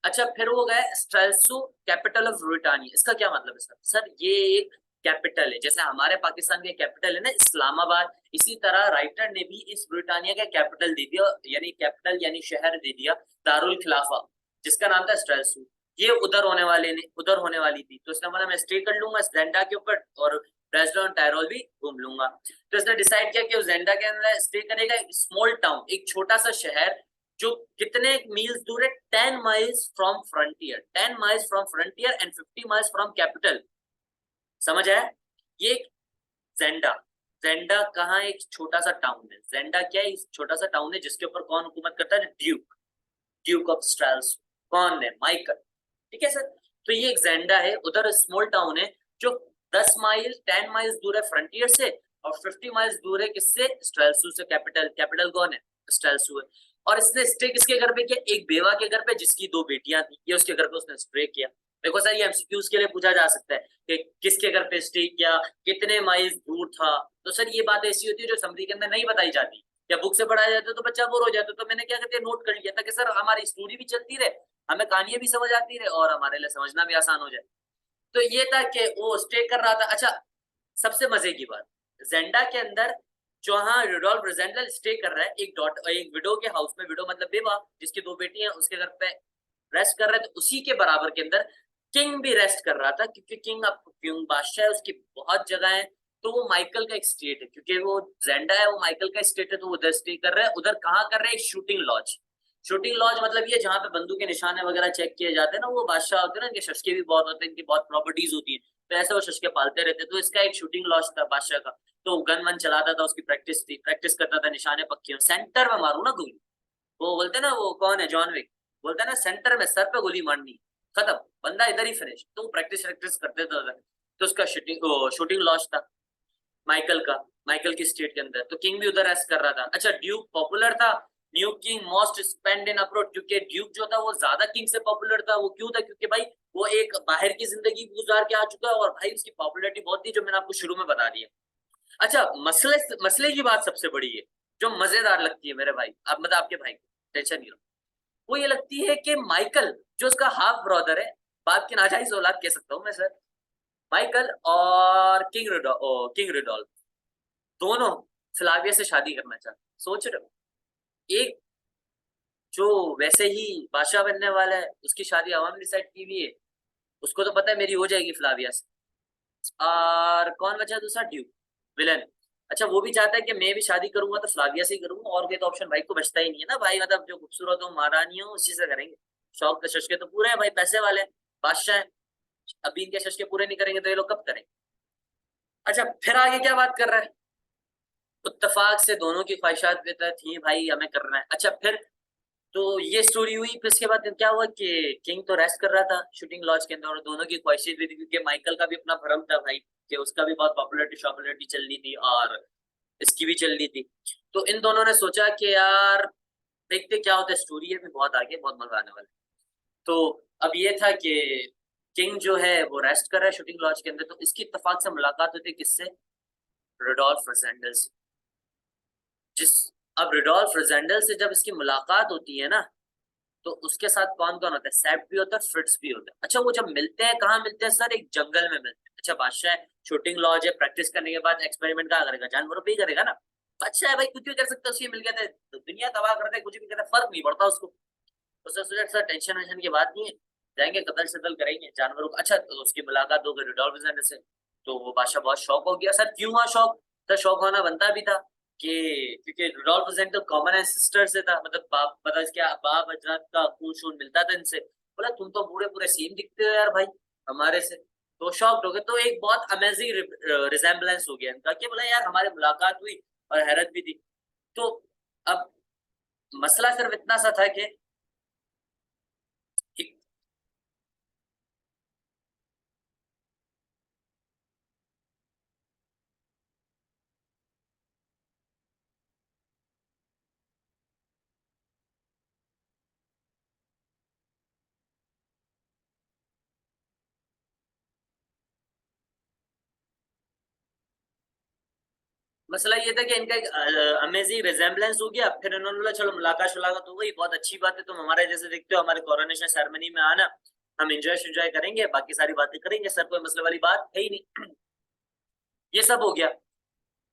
अच्छा, फिर वो गए स्ट्रेल्सो, कैपिटल ऑफ ब्रिटानिया। इसका क्या मतलब है सर? सर ये एक कैपिटल है, जैसे हमारे पाकिस्तान का कैपिटल है ना इस्लामाबाद, इसी तरह राइटर ने भी इस ब्रिटानिया का कैपिटल दे दिया, यानी कैपिटल यानी शहर दे दिया, दारुल खिलाफा, जिसका नाम था स्ट्रेल्सो। ये उधर होने वाली थी। तो इसका मतलब मैं स्टे कर लूंगा जेंडा के ऊपर और ब्रेस्टन टायरोल भी घूम लूंगा। तो इसने डिसाइड किया कि जेंडा के अंदर स्टे करेगा, एक स्मॉल टाउन, एक छोटा सा शहर, जो कितने मील्स दूर है? 10 miles from frontier, 10 miles from frontier and 50 miles from capital. समझ आया? ये जेंडा, जेंडा कहाँ? एक छोटा सा टाउन है। जेंडा क्या है? एक छोटा सा टाउन है जिसके ऊपर कौन हुकूमत करता है? Duke, duke of Strelsau. कौन है? माइकल। ठीक है सर। तो ये एक जेंडा है, उधर स्मॉल टाउन है, जो 10 माइल 10 माइल्स दूर है फ्रंटियर से, और 50 माइल्स दूर है किससे? स्ट्रेल्सू से। कैपिटल, कैपिटल कौन है? स्ट्रेल्सू है। और इसने स्टे किसके घर पे किया? एक बेवा के घर पे जिसकी 2 बेटियां थी, ये उसके घर पे उसने स्टे किया। देखो सर, ये एमसीक्यूज के लिए पूछा जा सकता है कि किसके घर पे स्टे किया, कितने माइल्स दूर था। तो सर ये बात ऐसी होती है जो समरी के अंदर नहीं बताई जाती, या बुक से पढ़ाया जाता तो बच्चा बोर हो जाता। तो मैंने क्या करते नोट कर लिया था कि सर हमारी स्टोरी भी चलती रहे, हमें कहानियां भी समझ आती रहे और हमारे लिए समझना भी आसान हो जाए। तो ये था कि वो स्टे कर रहा था। अच्छा, सबसे मजे की बात, जेंडा के अंदर जहां रुडोल्फ रेजेंडल स्टे कर रहा है, एक विडो के हाउस में, विडो मतलब बेवा, जिसकी 2 बेटियां हैं, उसके घर पे रेस्ट कर रहे थे। उसी के बराबर के अंदर किंग भी रेस्ट कर रहा था, क्योंकि किंग बादशाह है, उसकी बहुत जगह है। तो वो माइकल का एक स्टेट है, क्योंकि वो जेंडा है, वो माइकल का स्टेट है, तो वो उधर स्टे कर रहा है। उधर कहाँ कर रहे हैं? Shooting laws. शूटिंग लॉज मतलब ये जहाँ पे बंदूक के निशाने वगैरह चेक किए जाते हैं ना, वो बादशाह होते हैं ना, इनके शस्के भी बहुत होते हैं, इनकी बहुत प्रॉपर्टीज होती है, तो ऐसे वो शस्के पालते रहते। तो इसका एक शूटिंग लॉज था बादशाह का, तो गन वन चलाता था, उसकी प्रैक्टिस थी, प्रैक्टिस करता था निशाने पक्के सेंटर में मारू ना गोली। वो बोलते ना, वो कौन है, जॉन विक, बोलता है ना सेंटर में सर पे गोली मारनी, खत्म, बंदा इधर ही फिनिश। तो प्रैक्टिस प्रैक्टिस करते थे उधर। तो उसका शूटिंग लॉज था माइकल का, माइकल की स्टेट के अंदर। तो किंग भी उधर रेस्ट कर रहा था। अच्छा, ड्यूक पॉपुलर था, ड्यूक किंग मोस्ट स्पेंड इन अब्रॉड, क्योंकि ड्यूक जो था वो ज्यादा किंग से पॉपुलर था। वो क्यों था? क्योंकि भाई वो एक बाहर की जिंदगी गुजार के आ चुका है, और भाई उसकी पॉपुलैरिटी बहुत थी, जो मैंने आपको शुरू में बता दिया। अच्छा, मसले मसले की बात सबसे बड़ी है जो मजेदार लगती है मेरे भाई, अब मतलब आपके भाई को, टेंशन नहीं लो। वो ये लगती है कि माइकल जो उसका हाफ ब्रदर है, बाप की नाजायज औलाद कह सकता हूँ मैं सर, माइकल और किंग रिडोल्फ दोनों फ्लाविया से शादी करना चाहते। सोच रहे हो, एक जो वैसे ही बादशाह बनने वाला है उसकी शादी अवाम ने डिसाइड की हुई है, उसको तो पता है मेरी हो जाएगी फ्लाविया से। और कौन बचा दूसरा, ड्यूक, विलन। अच्छा वो भी चाहता है कि मैं भी शादी करूंगा तो फ्लाविया से ही करूंगा, और कोई तो ऑप्शन भाई को बचता ही नहीं है ना भाई, मतलब जो खूबसूरत हो महारानी हो उसी से करेंगे। शौक के शश के तो पूरे हैं भाई, पैसे वाले हैं, बादशाह है। अभी इनके शश के पूरे नहीं करेंगे तो ये लोग कब करेंगे। अच्छा फिर आगे क्या बात कर रहा है, इत्तेफाक से दोनों की ख्वाहिशात के तहत थी भाई हमें करना है। अच्छा फिर तो ये स्टोरी हुई, फिर इसके बाद क्या हुआ कि किंग तो रेस्ट कर रहा था शूटिंग लॉज के अंदर, और दोनों की ख्वाहिशें भी थी क्योंकि माइकल का भी अपना भरम था भाई कि उसका भी बहुत पॉपुलैरिटी शॉपुलैरिटी चल रही थी और इसकी भी चल रही थी। तो इन दोनों ने सोचा कि यार देखते क्या होता है, स्टोरी है भी बहुत आगे, बहुत मजा आने वाला है। तो अब ये था कि किंग जो है वो रेस्ट कर रहा है शूटिंग लॉज के अंदर, तो इसकी इत्तेफाक से मुलाकात होती है किससे, रोडोल्फ रेजेंडल से। जिस अब रोडोल्फ रेजेंडल से जब इसकी मुलाकात होती है ना, तो उसके साथ कौन कौन होता है, सैप भी होता है, फ्रिट्ज भी होता है। अच्छा वो जब मिलते हैं कहाँ मिलते हैं सर, एक जंगल में मिलते हैं। अच्छा बादशाह है, शूटिंग लॉज है, प्रैक्टिस करने के बाद एक्सपेरिमेंट क्या करेगा, जानवरों पे ही करेगा ना। बादशाह है भाई, कुछ भी कर सकता है, उसे मिल गया था तो दुनिया तबाह करते, कुछ भी करते फर्क नहीं पड़ता उसको। उसने सोचा सर टेंशन वेंशन की बात नहीं है, जाएंगे कतल शतल करेंगे जानवरों को। अच्छा तो उसकी मुलाकात हो गई रुडोल्फ से, तो वो बादशाह बहुत शौक हो गया। सर क्यों हुआ शौक, सर शौक होना बनता भी था कि क्योंकि रुडोल्फ तो कॉमन एंसेस्टर से था, मतलब बाप मतलब क्या बाप अजदाद का खून शून मिलता था इनसे। बोला तुम तो पूरे पूरे सेम दिखते हो यार भाई हमारे से, तो शौक हो गए। तो एक बहुत अमेजिंग रिजेम्बलेंस हो गया इनका कि बोला यार हमारी मुलाकात हुई और हैरत भी थी। तो अब मसला सिर्फ इतना सा था कि मसला ये था कि इनका एक अमेजिंग रिजेम्बलेंस हो गया। फिर इन्होंने बोला चलो मुलाकात शुलाकात हो गई, बहुत अच्छी बात है, तुम हमारे जैसे दिखते हो, हमारे कोरोनेशन सेरेमनी में आना, हम एंजॉय करेंगे, बाकी सारी बातें करेंगे, सर कोई मसले वाली बात है ही नहीं। ये सब हो गया।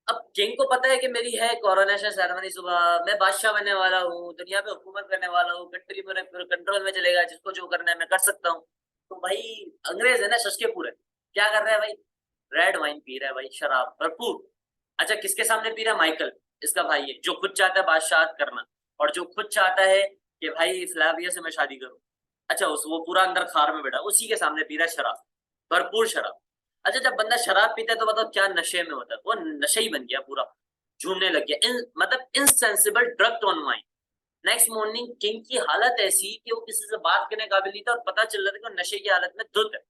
अब किंग को पता है कि मेरी है कोरोनेशन सेरेमनी सुबह, मैं बादशाह बनने वाला हूँ, दुनिया पे हुकूमत करने वाला हूँ, कंट्री मेरे कंट्रोल में चलेगा, जिसको जो करना है मैं कर सकता हूँ। तो भाई अंग्रेज है ना शश के पूरे, क्या कर रहा है भाई, रेड वाइन पी रहा है भाई, शराब भरपूर। अच्छा किसके सामने पी रहा है, माइकल, इसका भाई है जो खुद चाहता है बादशाह करना, और जो खुद चाहता है कि भाई फ्लाविया से मैं शादी करूं। अच्छा उस वो पूरा अंदर खार में बैठा उसी के सामने पी रहा है शराब, भरपूर शराब। अच्छा जब बंदा शराब पीता है तो बताओ क्या नशे में होता है, वो नशे ही बन गया पूरा, झूमने लग गया, मतलब insensible drug on mind. Next morning king की हालत ऐसी कि वो किसी से बात करने काबिल नहीं था, और पता चल रहा था कि नशे की हालत में धुत है,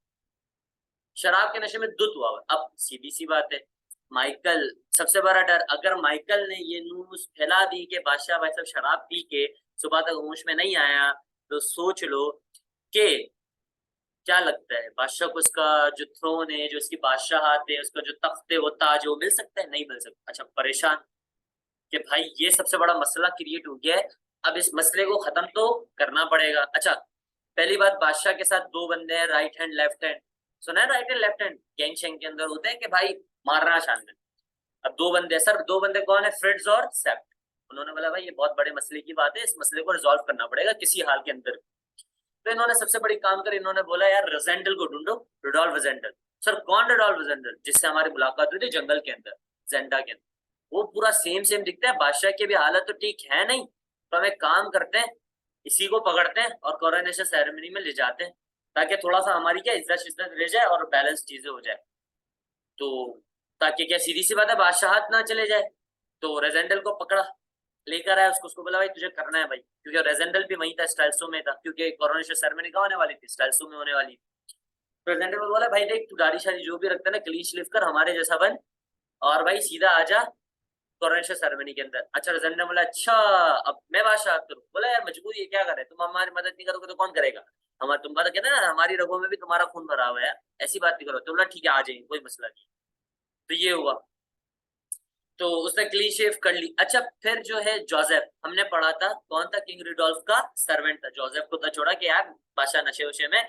शराब के नशे में धुत हुआ हुआ। अब सीधी सी बात है, माइकल सबसे बड़ा डर, अगर माइकल ने ये न्यूज फैला दी कि बादशाह भाई साहब शराब पी के सुबह तक होश में नहीं आया, तो सोच लो कि क्या लगता है बादशाह को उसका जो थ्रोन है, जो इसकी बादशाहत है, उसका जो तख्त है, वो ताज वो मिल सकता है, नहीं मिल सकता। अच्छा परेशान कि भाई ये सबसे बड़ा मसला क्रिएट हो गया है, अब इस मसले को खत्म तो करना पड़ेगा। अच्छा पहली बात, बादशाह के साथ दो बंदे हैं, राइट हैंड लेफ्ट हैंड, सुना है right hand left hand gang शैंग के अंदर होते हैं कि भाई मारना शानना। अब दो बंदे सर, दो बंदे कौन है, फ्रिट्ज और सेप्ट। उन्होंने बोला भाई ये बहुत बड़े मसले की बात है, इस मसले को रिजॉल्व करना पड़ेगा किसी हाल के अंदर। तो इन्होंने सबसे बड़ी काम कर, इन्होंने बोला यार रेजेंडल को ढूंढो, रुडोल्फ रेजेंडल। सर कौन रुडोल्फ रेजेंडल, जिससे हमारी मुलाकात हुई थी जंगल के अंदर, जेंडा के अंदर, वो पूरा सेम सेम दिखता है, बादशाह की भी हालत तो ठीक है नहीं, तो हम एक काम करते हैं, इसी को पकड़ते हैं और कोरोनेशन सेरेमनी में ले जाते हैं, ताकि थोड़ा सा हमारी क्या इज्जत शिज्जत रह जाए और बैलेंस चीजें हो जाए। तो ताकि क्या सीधी सी बात है बादशाहत ना चले जाए। तो रेजेंडल को पकड़ा, लेकर आया उसको, उसको बोला भाई तुझे करना है भाई, क्योंकि रेजेंडल भी वहीं था, स्टाइल्सो में था, क्योंकि कोरोनेशन सेरेमनी कहाँ होने वाली थी, स्टाइल्सो में होने वाली थी। तो रेजेंडल को बोला भाई देख तू दाढ़ी शादी जो भी रखता है ना क्लीन शेव कर, हमारे जैसा बन, और भाई सीधा आजा कोरोनेशन सेरेमनी के अंदर। अच्छा रेजेंडल ने बोला अच्छा अब मैं बादशाह करूँ, बोला यार मजबूरी है क्या करे, तुम हमारी मदद नहीं करोगे तो कौन करेगा, हमारा तुम बात कहते हैं ना हमारी रगों में भी तुम्हारा खून भरा हुआ है, ऐसी बात नहीं करो। तो बोला ठीक है आ जाएंगे कोई मसला नहीं। तो ये हुआ। तो उसने क्लीन शेव कर ली। अच्छा, फिर जो है जोसेफ, हमने पढ़ा था कौन था, किंग रुडोल्फ का सर्वेंट था। जोसेफ को था छोड़ा कि यार बादशाह नशे वशे में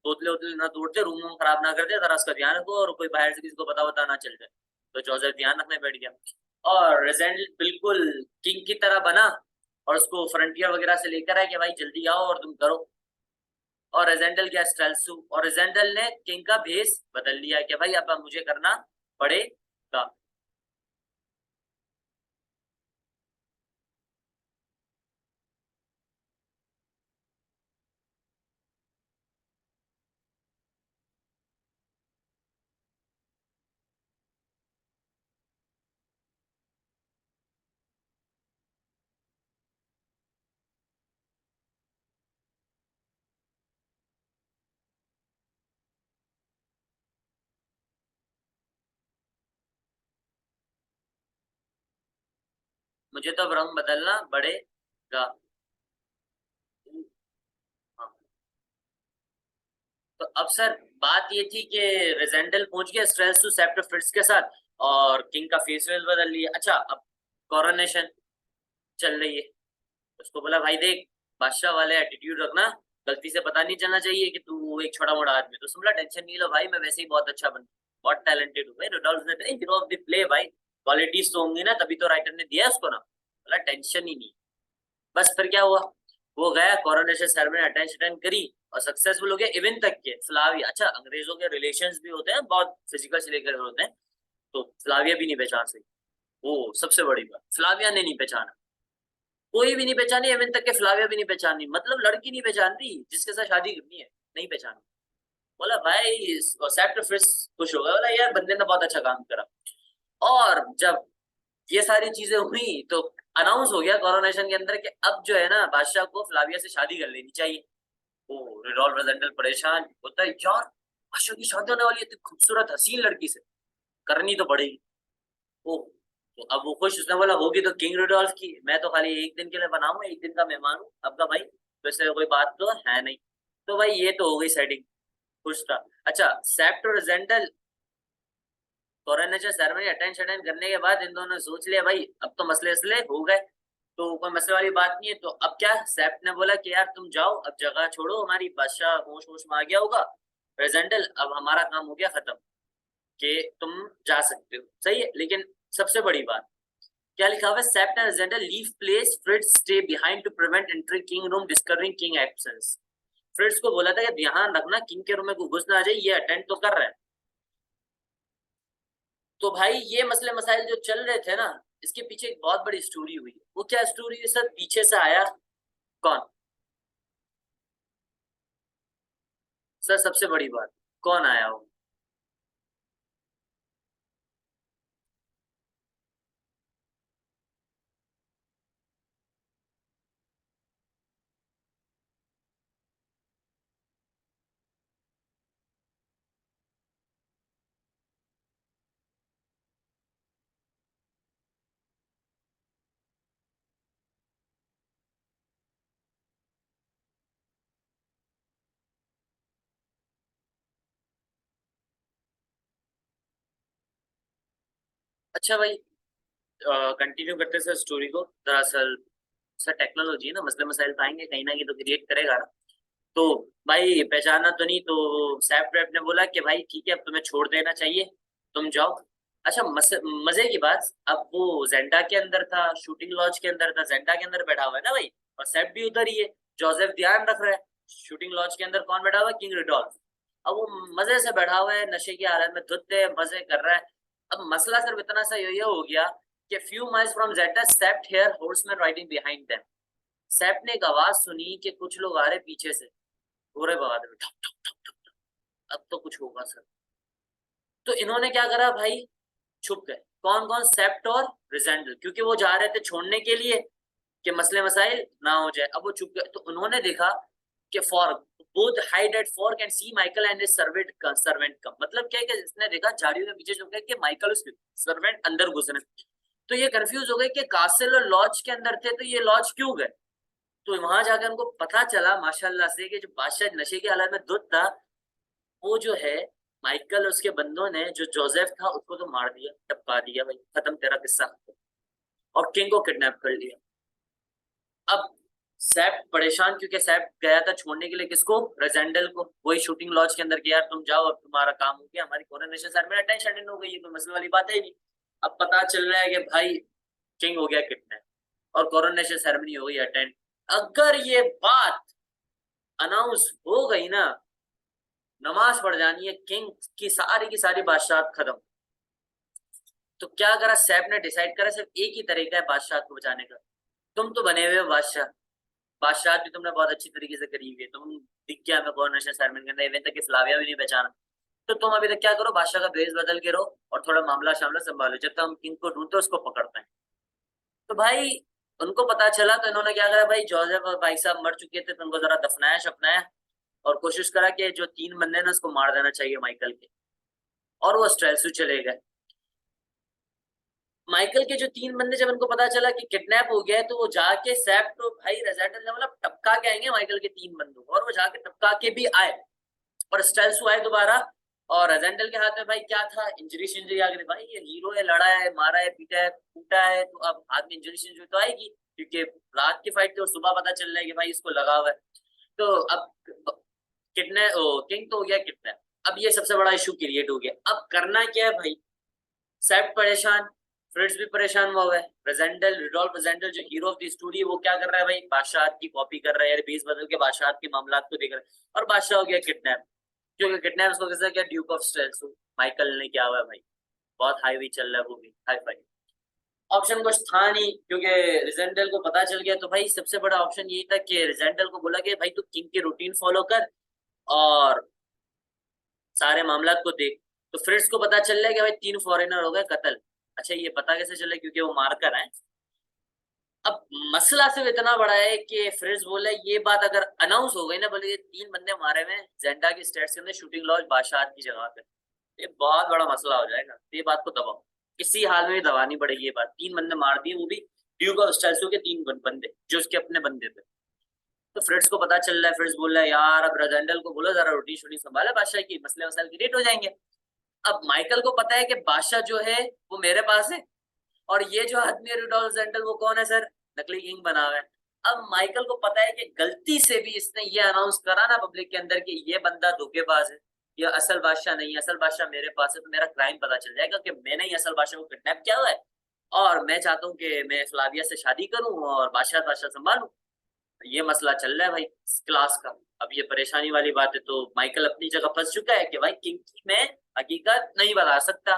बोतले उतले ना तोड़ते, रूम वूम खराब ना करते, जरा उसका ध्यान रखो और कोई बाहर से किसी को पता ना चल जाए। तो जोसेफ ध्यान रखने बैठ गया और रेजेंडल बिल्कुल किंग की तरह बना और उसको फ्रंटियर वगैरह से लेकर आया कि भाई जल्दी आओ और तुम करो। और रेजेंडल गया स्ट्रेल्सू, और रेजेंडल ने किंग का भेष बदल लिया कि भाई अब मुझे करना पड़ेगा। मुझे तो अब रंग बदलना पड़ेगा। हाँ। तो अब सर बात ये थी कि रेजेंडल पहुंच गया स्ट्रेल्स टू सेप्टर फिट्स के साथ और किंग का फेस वेल बदल लिया। अच्छा, अब कोरोनेशन चल रही है। उसको बोला भाई देख, बादशाह वाले एटीट्यूड रखना, गलती से पता नहीं चलना चाहिए कि तू एक छोटा मोटा आदमी। तो बोला टेंशन नहीं लो भाई, मैं वैसे ही बहुत अच्छा बन, बहुत टैलेंटेड हूँ भाई। रुडोल्फ ने हीरो ऑफ द प्ले भाई, क्वालिटीज तो होंगी ना, तभी तो राइटर ने दिया उसको ना। बोला टेंशन ही नहीं। बस फिर क्या हुआ, वो गया कोरोनेशन सेरेमनी अटेंड अटेंड करी और सक्सेसफुल हो गया। इवन तक के फ्लाविया, अच्छा अंग्रेजों के रिलेशंस भी होते हैं बहुत फिजिकल से लेकर होते हैं, तो फ्लाविया भी नहीं पहचान सकी। वो सबसे बड़ी बात, फ्लाविया ने नहीं पहचाना, कोई भी नहीं पहचानी। इवन तक के फ्लाविया भी नहीं पहचानी, मतलब लड़की नहीं पहचान रही जिसके साथ शादी करनी है, नहीं पहचानी। बोला भाई सेप्ट खुश हो गया, बोला यार बंदे ने बहुत अच्छा काम करा। और जब ये सारी चीजें हुई तो अनाउंस हो गया कोरोनेशन के अंदर कि अब जो है ना बादशाह को फ्लाविया से शादी कर लेनी चाहिए। वो रिडोल्फ रेजेंडल परेशान होता है, यार बादशाह की शादी होने वाली है, इतनी खूबसूरत हसीन लड़की से, करनी तो पड़ेगी। ओ, तो अब वो खुश, उसने बोला होगी तो किंग रिडोल्फ की, मैं तो खाली एक दिन के लिए बनाऊंगा, एक दिन का मेहमान हूँ आपका भाई, वैसे कोई बात तो है नहीं। तो भाई ये तो हो गई सेटिंग, खुश था। अच्छा, सेप्ट और रेजेंडल कोरोनेशन सेरेमनी अटेंड अटेंड करने के बाद इन दोनों ने सोच लिया भाई अब तो मसले असले हो गए, तो कोई मसले वाली बात नहीं है। तो अब क्या, सेप्ट ने बोला कि यार तुम जाओ, अब जगह छोड़ो हमारी, बादशाह होश होश में आ गया होगा। रेजेंडल, अब हमारा काम हो गया खत्म, कि तुम जा सकते हो, सही है। लेकिन सबसे बड़ी बात क्या लिखा हुआ है, Sapt and Rassendyll leave place, Fritz stay behind to prevent entry king room discovering king absence. Fritz को बोला था कि ध्यान रखना किंग के रूम में कोई घुस ना आ जाए, ये अटेंड तो कर रहा है। तो भाई ये मसले मसाइल जो चल रहे थे ना, इसके पीछे एक बहुत बड़ी स्टोरी हुई। वो क्या स्टोरी हुई सर, पीछे से आया कौन सर, सबसे बड़ी बात, कौन आया वो। अच्छा भाई, कंटिन्यू करते सर स्टोरी को। दरअसल सर टेक्नोलॉजी है ना, मसले मसाइल तो आएंगे, कहीं ना कहीं तो क्रिएट करेगा ना। तो भाई पहचाना तो नहीं, तो सैफ रैप ने बोला कि भाई ठीक है अब तुम्हें छोड़ देना चाहिए, तुम जाओ। अच्छा, मजे की बात, अब वो जेंडा के अंदर था, शूटिंग लॉज के अंदर था, जेंडा के अंदर बैठा हुआ है ना भाई, और सैफ भी उधर ही है। जोसेफ ध्यान रख रहा है, शूटिंग लॉज के अंदर कौन बैठा हुआ है, किंग रिडोल्फ। अब वो मजे से बैठा हुआ है, नशे की हालत में धुत मजे कर रहा है। अब मसला सिर्फ इतना सा ये हो गया कि few miles from Zenda Sapt hear horseman riding behind them. Sapt ने एक आवाज सुनी कि कुछ लोग आ रहे पीछे से, घोड़े भगा दे, ठक ठक ठक ठक ठक। अब तो कुछ होगा सर। तो इन्होंने क्या करा भाई, छुप गए। कौन कौन, सेप्ट और रिजेंडल, क्योंकि वो जा रहे थे छोड़ने के लिए कि मसले मसाइल ना हो जाए। अब वो छुप गए, तो उन्होंने देखा कि for both hide at fork and see Michael and his servant servant come. मतलब क्या है कि इसने देखा झाड़ियों के पीछे छुप गए कि माइकल उसके सर्वेंट अंदर घुस रहे। तो ये कंफ्यूज हो गए कि कासिल और लॉज के अंदर थे, तो ये लॉज क्यों गए। तो वहां जाकर उनको पता चला माशाल्लाह से कि जो बादशाह नशे की हालत में धुत था, वो जो है माइकल उसके बंदों ने जो जोसेफ था उसको तो मार दिया, टपका दिया भाई, खत्म तेरा किस्सा। और किंग को किडनैप कर लिया। अब सैप परेशान, क्योंकि सैप गया था छोड़ने के लिए किसको, रेजेंडल को, वही शूटिंग लॉज के अंदर कि यार तुम जाओ, अब तुम्हारा काम हो गया, हमारी कोरोनेशन सेरेमनी अटेंड हो गई, ये कोई मसले वाली बात है नहीं। अब पता चल रहा है कि भाई किंग हो गया किडनैप और कोरोनेशन सेरेमनी हो गई अटेंड। अगर ये बात अनाउंस हो गई ना, नमाज पढ़ जानी है, किंग की सारी बादशाह खत्म। तो क्या करा सैप ने, डिसाइड करा सिर्फ एक ही तरीका है बादशाह को बचाने का। तुम तो बने हुए हो बादशाह, बादशाह भी तुमने बहुत अच्छी तरीके से करी हुई है, तुम दिख गया हमें कोरोनेशन सेरेमनी के अंदर, इवन तक कि फ्लाविया भी नहीं पहचाना। तो तुम अभी तक क्या करो, बादशाह का भेष बदल के रहो और थोड़ा मामला शामला संभालो, जब तक हम किंग को ढूंढते उसको पकड़ते हैं। तो भाई उनको पता चला तो इन्होंने क्या करा भाई, जोसेफ और भाई साहब मर चुके थे तो उनको जरा दफनाया शफनाया और कोशिश करा कि जो 3 बंदे ना उसको मार देना चाहिए माइकल के, और वो स्ट्रेल्सू चले गए। माइकल के जो 3 बंदे, जब उनको पता चला कि किडनैप हो गया है, तो वो जाके सैप तो भाई रेजेंडल ने मतलब टपका के आएंगे माइकल के 3 बंदों को, और वो जाके टपका के भी आए और स्टेल्सू आए दोबारा। और रेजेंडल के हाथ में भाई क्या था, इंजरी शिंजरी आ गई, भाई ये हीरो है, लड़ा है, मारा है, पीटा है, फूटा है, तो अब हाथ में इंजरी शिंजरी तो आएगी, क्योंकि रात की फाइट थी और सुबह पता चल रहा है कि भाई इसको लगा हुआ है। तो अब किडनैप, किंग तो हो गया किडनैप। अब ये सबसे बड़ा इशू क्रिएट हो गया, अब करना क्या है भाई, सैप परेशान, फ्रिट्ज भी परेशान हुआ है, रेजेंडल, रिडोल्फ रेजेंडल जो हीरो ऑफ द स्टोरी, वो क्या कर रहा है भाई, बादशाह की कॉपी कर रहा है, बेस बदल के बादशाह के मामलात को देख रहा है, और बादशाह हो गया किडनैप। क्योंकि किडनैप उसको किसने किया, ड्यूक ऑफ स्ट्रेल्सू, माइकल ने किया हुआ है भाई, बहुत हाईवी चल रहा है वो भी, हाई फाई। ऑप्शन कुछ था नहीं, क्योंकि रिजेंडल को पता चल गया, तो भाई सबसे बड़ा ऑप्शन यही था कि रिजेंडल को बोला कि भाई तू किंग के रूटीन फॉलो कर और सारे मामलात को देख। तो फ्रिट्ज को पता चल रहा है कि भाई 3 फॉरेनर हो गए कत्ल। अच्छा ये पता कैसे चले, क्योंकि वो मारकर आए। अब मसला सिर्फ इतना बड़ा है कि फ्रिट्ज बोले ये बात अगर अनाउंस हो गई ना, बोले ये 3 बंदे मारे हुए जेंडा की स्टेट्स के अंदर शूटिंग लॉज बादशाह की जगह पे, ये बहुत बड़ा मसला हो जाएगा, ये बात को दबाओ, किसी हाल में भी दबानी पड़ेगी ये बात। 3 बंदे मार दिए, वो भी ड्यूक ऑफ स्टेल्सू के 3 बंदे जो उसके अपने बंदे थे। तो फ्रिट्ज को पता चल रहा है, फ्रिट्ज बोल रहा है यार अब रेजेंडल को बोलो जरा रोटी शोटी संभाले बादशाह की, मसले मसाइल क्रिएट हो जाएंगे। अब माइकल को पता है कि बादशाह जो है वो मेरे पास है, और ये जो आदमी है रुडोल्फ रेजेंडल वो कौन है सर, नकली किंग बना हुआ है। अब माइकल को पता है कि गलती से भी इसने ये अनाउंस करा ना पब्लिक के अंदर कि ये बंदा धोखेबाज है, ये असल बादशाह नहीं है, असल बादशाह मेरे पास है, तो मेरा क्राइम पता चल जाएगा कि मैंने ही असल बादशाह को किडनैप किया हुआ है, और मैं चाहता हूँ कि मैं फ्लाविया से शादी करूं और बादशाह बादशाह संभालूं। ये मसला चल रहा है भाई क्लास का। अब ये परेशानी वाली बात है, तो माइकल अपनी जगह फंस चुका है कि भाई किंग की मैं हकीकत नहीं बता सकता।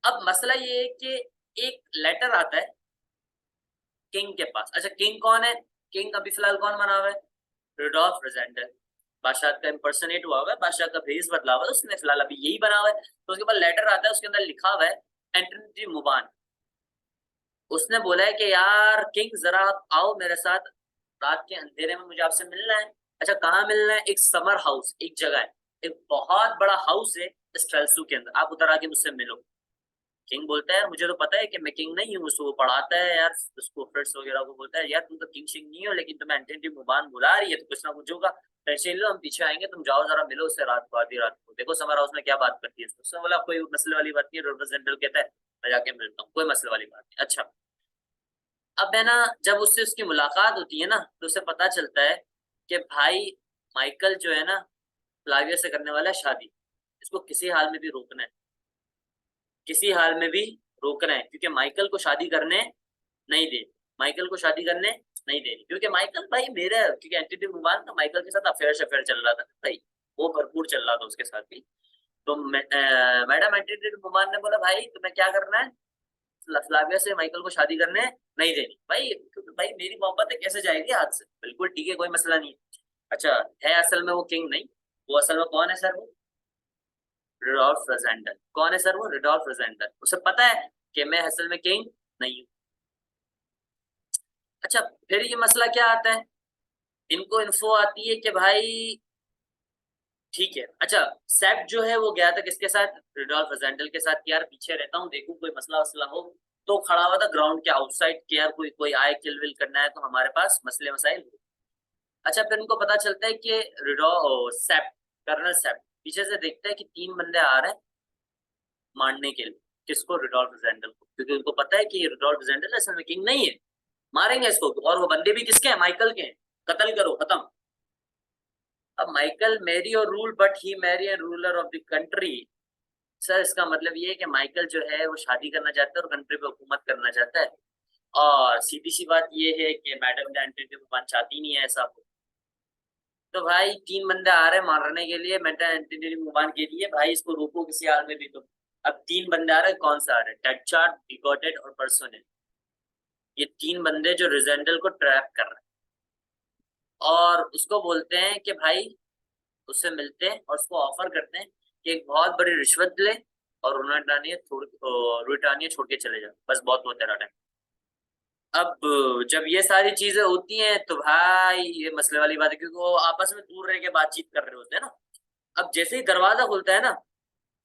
अब मसला ये है कि एक लेटर आता है किंग के पास। अच्छा किंग कौन है, किंग अभी फिलहाल कौन बना हुआ है, रुडोल्फ रेजेंडल, बादशाह का इम्पर्सनेट हुआ हुआ है, बादशाह का भेष बदला हुआ है, उसने फिलहाल अभी यही बना हुआ है। तो उसके बाद लेटर आता है, उसके अंदर लिखा हुआ है एंटनी मुबान। उसने बोला है कि यार किंग जरा आप आओ मेरे साथ, रात के अंधेरे में मुझे आपसे मिलना है। अच्छा कहाँ मिलना है, एक समर हाउस, एक जगह है, एक बहुत बड़ा हाउस है स्ट्रेल्सू के अंदर, आप उधर आके मुझसे मिलो। किंग बोलता है मुझे तो पता है कि मैं किंग नहीं हूँ, उसको वो पढ़ाता है यार, उसको फ्रेंड्स वगैरह को बोलता है यार तुम तो किंग शिंग नहीं हो, लेकिन तुम्हें एंटी मुबान बुला रही है तो कुछ ना कुछ होगा, टेंशन लो, हम पीछे आएंगे, तुम जाओ जरा मिलो उससे रात को, आधी रात को, देखो समर हाउस में क्या बात करती है। उसने बोला कोई मसले वाली बात नहीं है, रिप्रेजेंटेटिव कहता है मैं जाके मिलता हूँ, कोई मसले वाली बात नहीं। अच्छा अब है ना, जब उससे उसकी मुलाकात होती है ना, तो उसे पता चलता है कि भाई माइकल जो है ना फ्लाविया से करने वाला है शादी, इसको किसी हाल में भी रोकना है, किसी हाल में भी रोकना है, क्योंकि माइकल को शादी करने नहीं दे, माइकल को शादी करने नहीं देनी, क्योंकि माइकल भाई मेरे, क्योंकि एंटिटी मुबान था माइकल के साथ अफेयर चल रहा था भाई, वो भरपूर चल रहा था उसके साथ भी। तो मैडम एंटिटी मुबान ने बोला भाई तुम्हें क्या करना है, फ्लाविया से माइकल को शादी करने नहीं देनी। भाई भाई मेरी मोहब्बत है कैसे जाएगी हाथ से, बिल्कुल ठीक है कोई मसला नहीं है। अच्छा है असल में वो किंग नहीं, वो असल में कौन है सर, वो रिडोल्फ रेजेंडल। कौन है सर, वो रिडोल्फ रेजेंडल। उसे पता है कि मैं असल में किंग नहीं हूँ। अच्छा फिर ये मसला क्या आता है, इनको इन्फो आती है कि भाई ठीक है। अच्छा सेप जो है वो गया था किसके साथ, रिडोल्फ रेजेंडल के साथ, कि यार पीछे रहता हूँ देखूं कोई मसला वसला हो, तो खड़ा हुआ था ग्राउंड के आउटसाइड कि यार कोई कोई आए किल विल करना है तो हमारे पास मसले मसाइल हो। अच्छा फिर उनको पता चलता है कि रिडो सेप, कर्नल सेप पीछे से देखता है कि 3 बंदे आ रहे हैं मारने के लिए, किसको, रुडोल्फ रेजेंडल को, क्योंकि उनको पता है कि रुडोल्फ रेजेंडल असल में किंग नहीं है, मारेंगे इसको, और वो बंदे भी किसके हैं, माइकल के हैं, कत्ल करो खत्म। अब माइकल मैरी और rule but he marry and ruler of the country. Sir इसका मतलब ये है कि माइकल जो है वो शादी करना चाहता है और कंट्री पे हुकूमत करना चाहता है, और सीधी सी बात ये है कि मैडम एंटोनी चाहती नहीं है ऐसा हो। तो भाई 3 बंदे आ रहे हैं मारने के लिए मेटा एंटोनी मुबान के लिए, भाई इसको रोको किसी हाल में भी तुम। अब 3 बंदे आ रहे हैं, कौन सा आ रहे हैं, टेटचार्ट, बिगोटेड और पर्सोनेट। ये 3 बंदे जो रिजेंडल को ट्रैप कर रहे हैं, और उसको बोलते हैं कि भाई उससे मिलते हैं और उसको ऑफर करते हैं कि एक बहुत बड़ी रिश्वत ले और रुटानिया छोड़ के चले जाओ, बस बहुत बहुत तेरा टाइम। अब जब ये सारी चीजें होती हैं तो भाई ये मसले वाली बात है, क्योंकि वो आपस में दूर रह के बातचीत कर रहे होते हैं ना। अब जैसे ही दरवाजा खुलता है ना,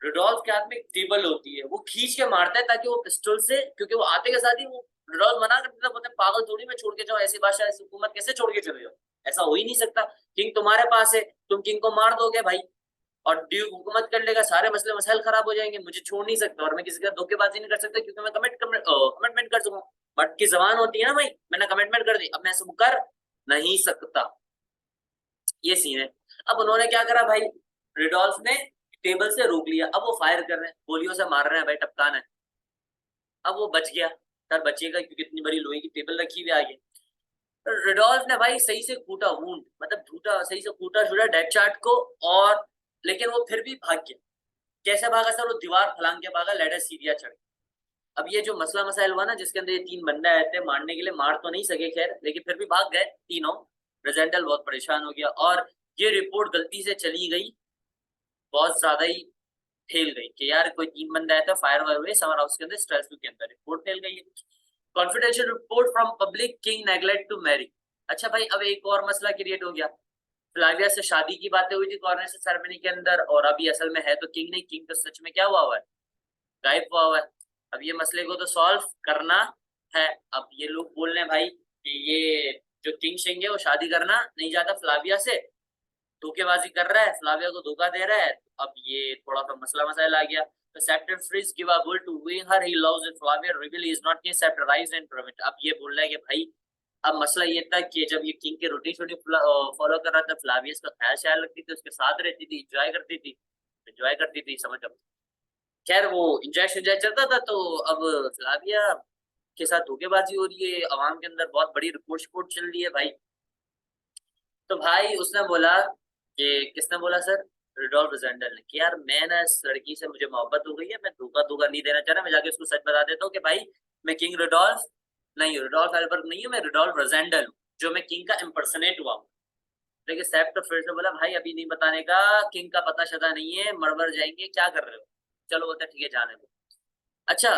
रुडोल्फ के हाथ में एक टेबल होती है, वो खींच के मारता है ताकि वो पिस्टल से, क्योंकि वो आते के साथ ही वो रुडोल्फ मना कर देता, बोलते पागल थोड़ी मैं छोड़ के जाऊं, ऐसी बादशाह ऐसी हुकूमत कैसे छोड़ के चले जाओ, ऐसा हो ही नहीं सकता, किंग तुम्हारे पास है, तुम किंग को मार दोगे भाई, और ड्यूक हुकूमत कर लेगा, सारे मसले मसाइल खराब हो जाएंगे, मुझे छोड़ नहीं सकता, और मैं किसी का धोखेबाजी नहीं कर सकता क्योंकि मैं कमिटमेंट कर चुका हूं। बट की जबान होती है ना भाई, मैंने कमिटमेंट कर दी, अब मैं सब कर नहीं सकता, ये सीन है। अब उन्होंने क्या करा भाई, रिडोल्फ ने टेबल से रोक लिया, अब वो फायर कर रहे हैं, गोलियों से मार रहे हैं भाई, टपकान है। अब वो बच गया, सर बचेगा क्योंकि इतनी बड़ी लोहे की टेबल रखी हुई आगे। रिडोल्फ ने भाई सही से कूटा, वूंड मतलब झूठा, सही से कूटा छूटा डेड चार्ट को, और लेकिन वो फिर भी भाग गया। कैसे भागा सर, वो दीवार फलांग के भागा, लेडर सीरिया चढ़। अब ये जो मसला मसाइल हुआ ना, जिसके अंदर ये 3 बंदे आए थे मारने के लिए, मार तो नहीं सके खैर, लेकिन फिर भी भाग गए तीनों। रेजेंडल बहुत परेशान हो गया, और ये रिपोर्ट गलती से चली गई, बहुत ज्यादा ही फैल गई कि यार कोई 3 बंदे आए थे, फायर वायर हुए समर हाउस के अंदर, स्ट्रेस के अंदर, रिपोर्ट फैल गई है। Confidential report from public, king neglect to marry. अच्छा भाई, अब एक और मसला क्रिएट हो गया, फ्लाविया से शादी की बातें हुई थी कॉर्नेशन सेरेमनी के अंदर, और अभी असल में है तो किंग नहीं, किंग तो सच में क्या हुआ है, गायब हुआ हुआ है। अब ये मसले को तो सॉल्व करना है। अब ये लोग बोल रहे हैं भाई कि ये जो किंग शिंग है वो शादी करना नहीं चाहता फ्लाविया से, धोखेबाजी कर रहा है, फ्लाविया को धोखा दे रहा है। अब ये थोड़ा सा मसला मसाइल आ गया। तो sceptre freeze give a bull to win her, he loves it, Flavia reveal he is not king, sceptre rise and prevent. अब ये बोल रहा है कि भाई, अब मसला ये था कि जब ये किंग के रोटी छोटी फॉलो कर रहा था, फ्लाविया का ख्याल शायल रखती थी, उसके साथ रहती थी, एंजॉय करती थी समझ। खैर वो इंजॉय चलता था, तो अब फ्लाविया के साथ धोखेबाजी हो रही है, अवाम के अंदर बहुत बड़ी रिपोर्ट शिपोर्ट चल रही है भाई। तो भाई उसने बोला कि, किसने बोला सर, रिडोल्फ रेजेंडल ने, कि यार मैं ना इस लड़की से मुझे मोहब्बत हो गई है, मैं धोखा धोखा नहीं देना चाह रहा, मैं जाके उसको सच बता देता हूँ कि भाई मैं किंग रिडोल्फ नहीं हूँ, रिडोल्फ एल्बर्ट नहीं हूँ, मैं रिडोल्फ रेजेंडल हूँ, जो मैं किंग का इम्पर्सनेट हुआ हूँ। लेकिन सैप तो फिर से बोला भाई अभी नहीं बताने का, किंग का पता शता नहीं है, मर जाएंगे, क्या कर रहे हो, चलो बोलते ठीक है जाने दो। अच्छा,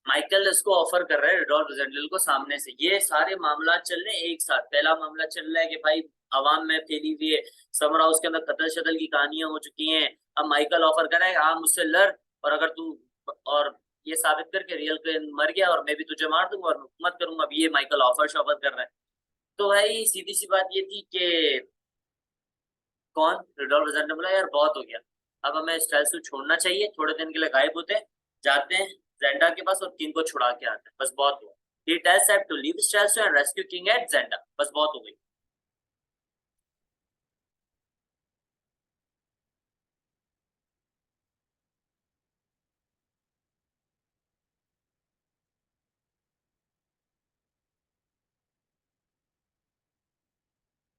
माइकल इसको ऑफर कर रहा है रिडोल्फ रेजेंडल को सामने से, ये सारे मामला चल रहे हैं एक साथ। पहला मामला चल रहा है कि भाई अवाम में फैली हुई है, समर हाउस के अंदर कत्ल शतल की कहानियां हो चुकी हैं। अब माइकल ऑफर कर रहा है हाँ मुझसे लड़, और अगर तू, और ये साबित करके रियल के मर गया और मैं भी तुझे मार दूंगा और मैं हुकूमत करूंगा। अब ये माइकल ऑफर शॉफर कर रहा है। तो भाई सीधी सी बात ये थी कि कौन, रिडोल्फ रेजेंडल ने बोला यार बहुत हो गया, अब हमें स्टेल्स को छोड़ना चाहिए, थोड़े दिन के लिए गायब होते हैं, जाते हैं जेंडा के पास और किंग को छुड़ा के आते हैं, बस बहुत हुआ। He tells Seb to leave Stelso and rescue King at Zenda, बस बहुत हो गई।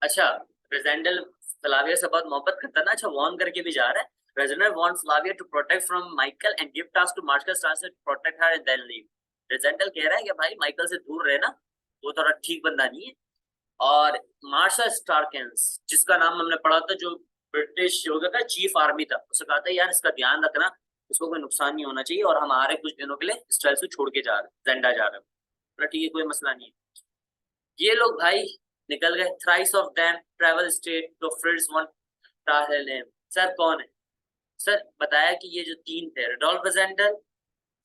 अच्छा, रेजेंडल फ्लाविया से बहुत मोहब्बत करता है ना, अच्छा वॉर्न करके भी जा रहा है। Rassendyll want Flavia to protect from Michael and give task to marshal Strakencz to protect her and then leave. Rassendyll कह रहा है कि भाई माइकल से दूर रहना, वो थोड़ा ठीक बंदा नहीं है। और मार्शल स्टार्केंस, जिसका नाम हमने पढ़ा था, जो ब्रिटिश हो गया था चीफ आर्मी था, उसने कहा था यार इसका ध्यान रखना, इसको कोई नुकसान नहीं होना चाहिए, और हम आ रहे कुछ दिनों के लिए स्टाइल से छोड़ के जा रहे हैं, जेंडा जा रहे हैं। बोला ठीक है कोई मसला नहीं है। ये लोग भाई निकल गए। Thrice of them travel state तो फ्रिट्ज वन टाहेलेम। सर कौन है, सर बताया कि ये जो 3 थे, रेडोल्फ रेजेंडल,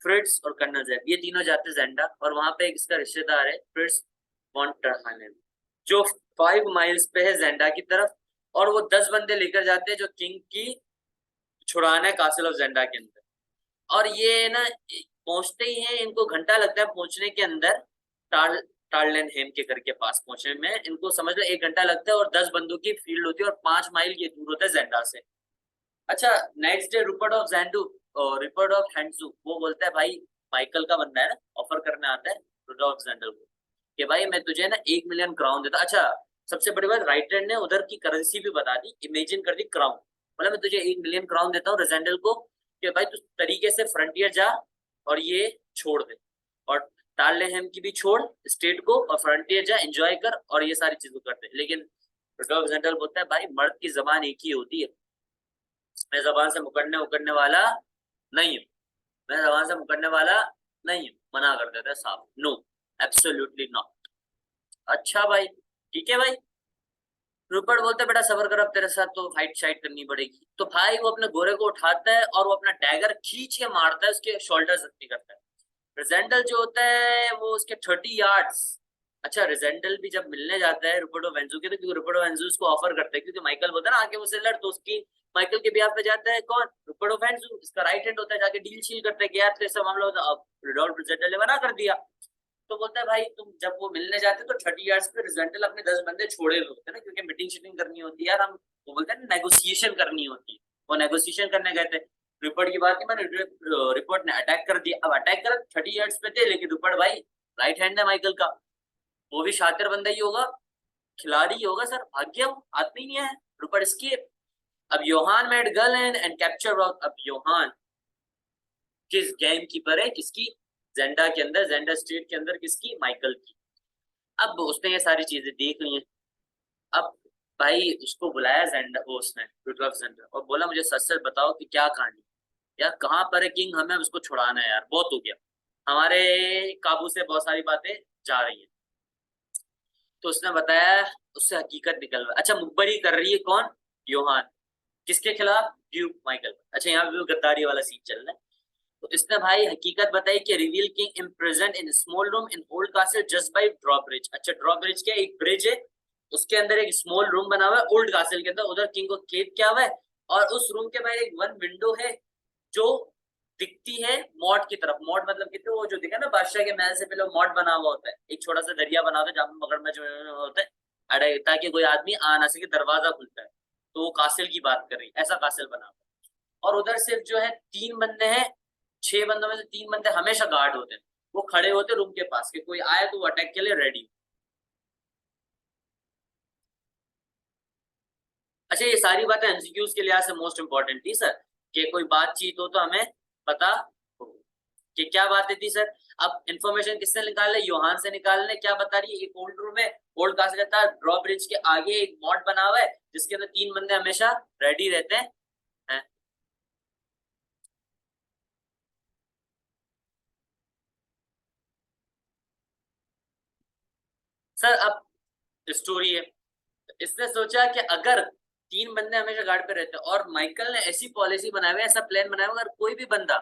फ्रिट्ज और कर्नल जेब, ये तीनों जाते जेंडा, और वहां पे एक इसका रिश्तेदार है फ्रिट्ज वॉन टर्हानेम, जो 5 माइल्स पे है जेंडा की तरफ, और वो 10 बंदे लेकर जाते हैं जो किंग की छुड़ाना है कासिल ऑफ जेंडा के अंदर। और ये ना पहुंचते ही हैं, इनको घंटा लगता है पहुंचने के अंदर, टाल टार्लेन हेम के घर के पास पहुंचने में इनको समझ लो 1 घंटा लगता है, और 10 बंदों की फील्ड होती है और 5 माइल ये दूर होता है जेंडा से। अच्छा, नेक्स्ट डे रुपर्ट ऑफ जैंडू रिपर्ट ऑफ हैंडसू वो बोलता है भाई माइकल का बंदा है ना, ऑफर करने आता है रुपर्ट ऑफ जैंडल को कि भाई मैं तुझे ना 1 मिलियन क्राउन देता। अच्छा, सबसे बड़ी बात राइटर ने उधर की करेंसी भी बता दी, इमेजिन कर दी क्राउन, बोला मैं तुझे 1 मिलियन क्राउन देता हूँ रेजेंडल को कि भाई तू तरीके से फ्रंटियर जा और ये छोड़ दे, और टार्लेहेम की भी छोड़ स्टेट को, और फ्रंटियर जा एंजॉय कर और ये सारी चीजें करते। लेकिन रुपर्ट ऑफ जैंडल बोलता है भाई मर्द की जबान एक ही होती है, मैं जबान से मुकरने उकरने वाला नहीं हूँ, मैं जबान से मुकरने वाला नहीं हूँ, मना कर देता है साहब, नो एब्सोल्युटली नॉट। अच्छा भाई ठीक है भाई। रूपर्ट बोलता है बेटा सबर कर, अब तेरे साथ तो फाइट शाइट करनी पड़ेगी। तो भाई वो अपने घोड़े को उठाता है और वो अपना डैगर खींच के मारता है, उसके शोल्डर जख्मी करता है। रिजेंडल जो होता है वो उसके 30 यार्ड्स। अच्छा, रिजेंडल भी जब मिलने जाता है रुपर्टो वेंजू के, तो क्योंकि रुपर्टो वेंजू उसको ऑफर करता है, क्योंकि माइकल बोलता है ना आके मुझसे लड़, तो उसकी माइकल के बिहाफ पे जाता है कौन, रुपर्टो वेंजू, इसका राइट हैंड होता है, जाके डील शील करता है कि यार तेरे से मामला होता, अब रुडोल्फ रिजेंडल ने मना कर दिया। तो बोलता है भाई तुम जब वो मिलने जाते तो 30 यार्ड्स पे रिजेंडल अपने 10 बंदे छोड़े हुए होते हैं ना, क्योंकि मीटिंग शीटिंग करनी होती है यार, हम वो बोलते हैं नेगोशिएशन करनी होती है, वो नेगोशिएशन करने गए थे। रिपोर्ट की बात की मैंने, रिपोर्ट ने अटैक कर दिया, अब अटैक कर 30 यार्ड्स पे थे, लेकिन रिपोर्ट भाई राइट हैंड है माइकल का, वो भी शातिर बंदा ही होगा, खिलाड़ी ही होगा सर, भाग्य आदमी नहीं है। Rupert escape. अब Johann maid girl and capture, अब योहान किस गेम कीपर है, किसकी, जेंडा के अंदर, जेंडा स्टेट के अंदर किसकी, माइकल की। अब उसने ये सारी चीजें देख ली हैं। अब भाई उसको बुलाया जेंडा, वो उसने रुडोल्फ जेंडा, और बोला मुझे सच सच बताओ कि क्या कहानी यार, कहाँ पर है किंग, हमें उसको छुड़ाना है यार, बहुत हो गया, हमारे काबू से बहुत सारी बातें जा रही हैं। तो उसने बताया, उससे हकीकत निकल रहा। अच्छा, मुखबरी कर रही है कौन, योहान, किसके खिलाफ, ड्यूक माइकल। अच्छा, यहाँ पे गद्दारी वाला सीन चल रहा है। तो इसने भाई हकीकत बताई कि रिवील किंग इम present in small room in old castle just by drawbridge. अच्छा, ड्रॉब्रिज क्या, एक ब्रिज है, उसके अंदर एक स्मॉल रूम बना हुआ है ओल्ड कासल के अंदर, उधर किंग को कैद किया हुआ है, और उस रूम के बाहर एक वन विंडो है जो दिखती है मॉड की तरफ। मॉड मतलब कितने, वो जो दिखा ना बादशाह के महल से पहले मॉड बना हुआ होता है, एक छोटा सा दरिया बना होता है जहाँ पे मगरमच्छ होता है, अरे ताकि कोई आदमी आ ना सके, दरवाजा खुलता है। तो वो कासिल की बात कर रही है, ऐसा कासिल बना हुआ है। और उधर सिर्फ जो है 3 बंदे हैं, 6 बंदों में से 3 बंदे हमेशा गार्ड होते हैं, वो खड़े होते रूम के पास कि कोई आए तो वो अटैक के लिए रेडी। अच्छा, ये सारी बातें एमसीक्यूज के लिहाज से मोस्ट इंपॉर्टेंट थी सर, कि कोई बातचीत हो तो हमें पता हो कि क्या बातें थी सर। अब इंफॉर्मेशन किससे निकाले, योहान से निकालने, क्या बता रही है, एक ओल्ड रूम है, ओल्ड कहा से था, ड्रॉ ब्रिज के आगे एक मॉड बना हुआ है जिसके अंदर 3 बंदे हमेशा रेडी रहते हैं। सर अब स्टोरी है, इसने सोचा कि अगर 3 बंदे हमेशा गार्ड पे रहते हैं, और माइकल ने ऐसी पॉलिसी बनाई हुई, ऐसा प्लान बनाया हुआ, अगर कोई भी बंदा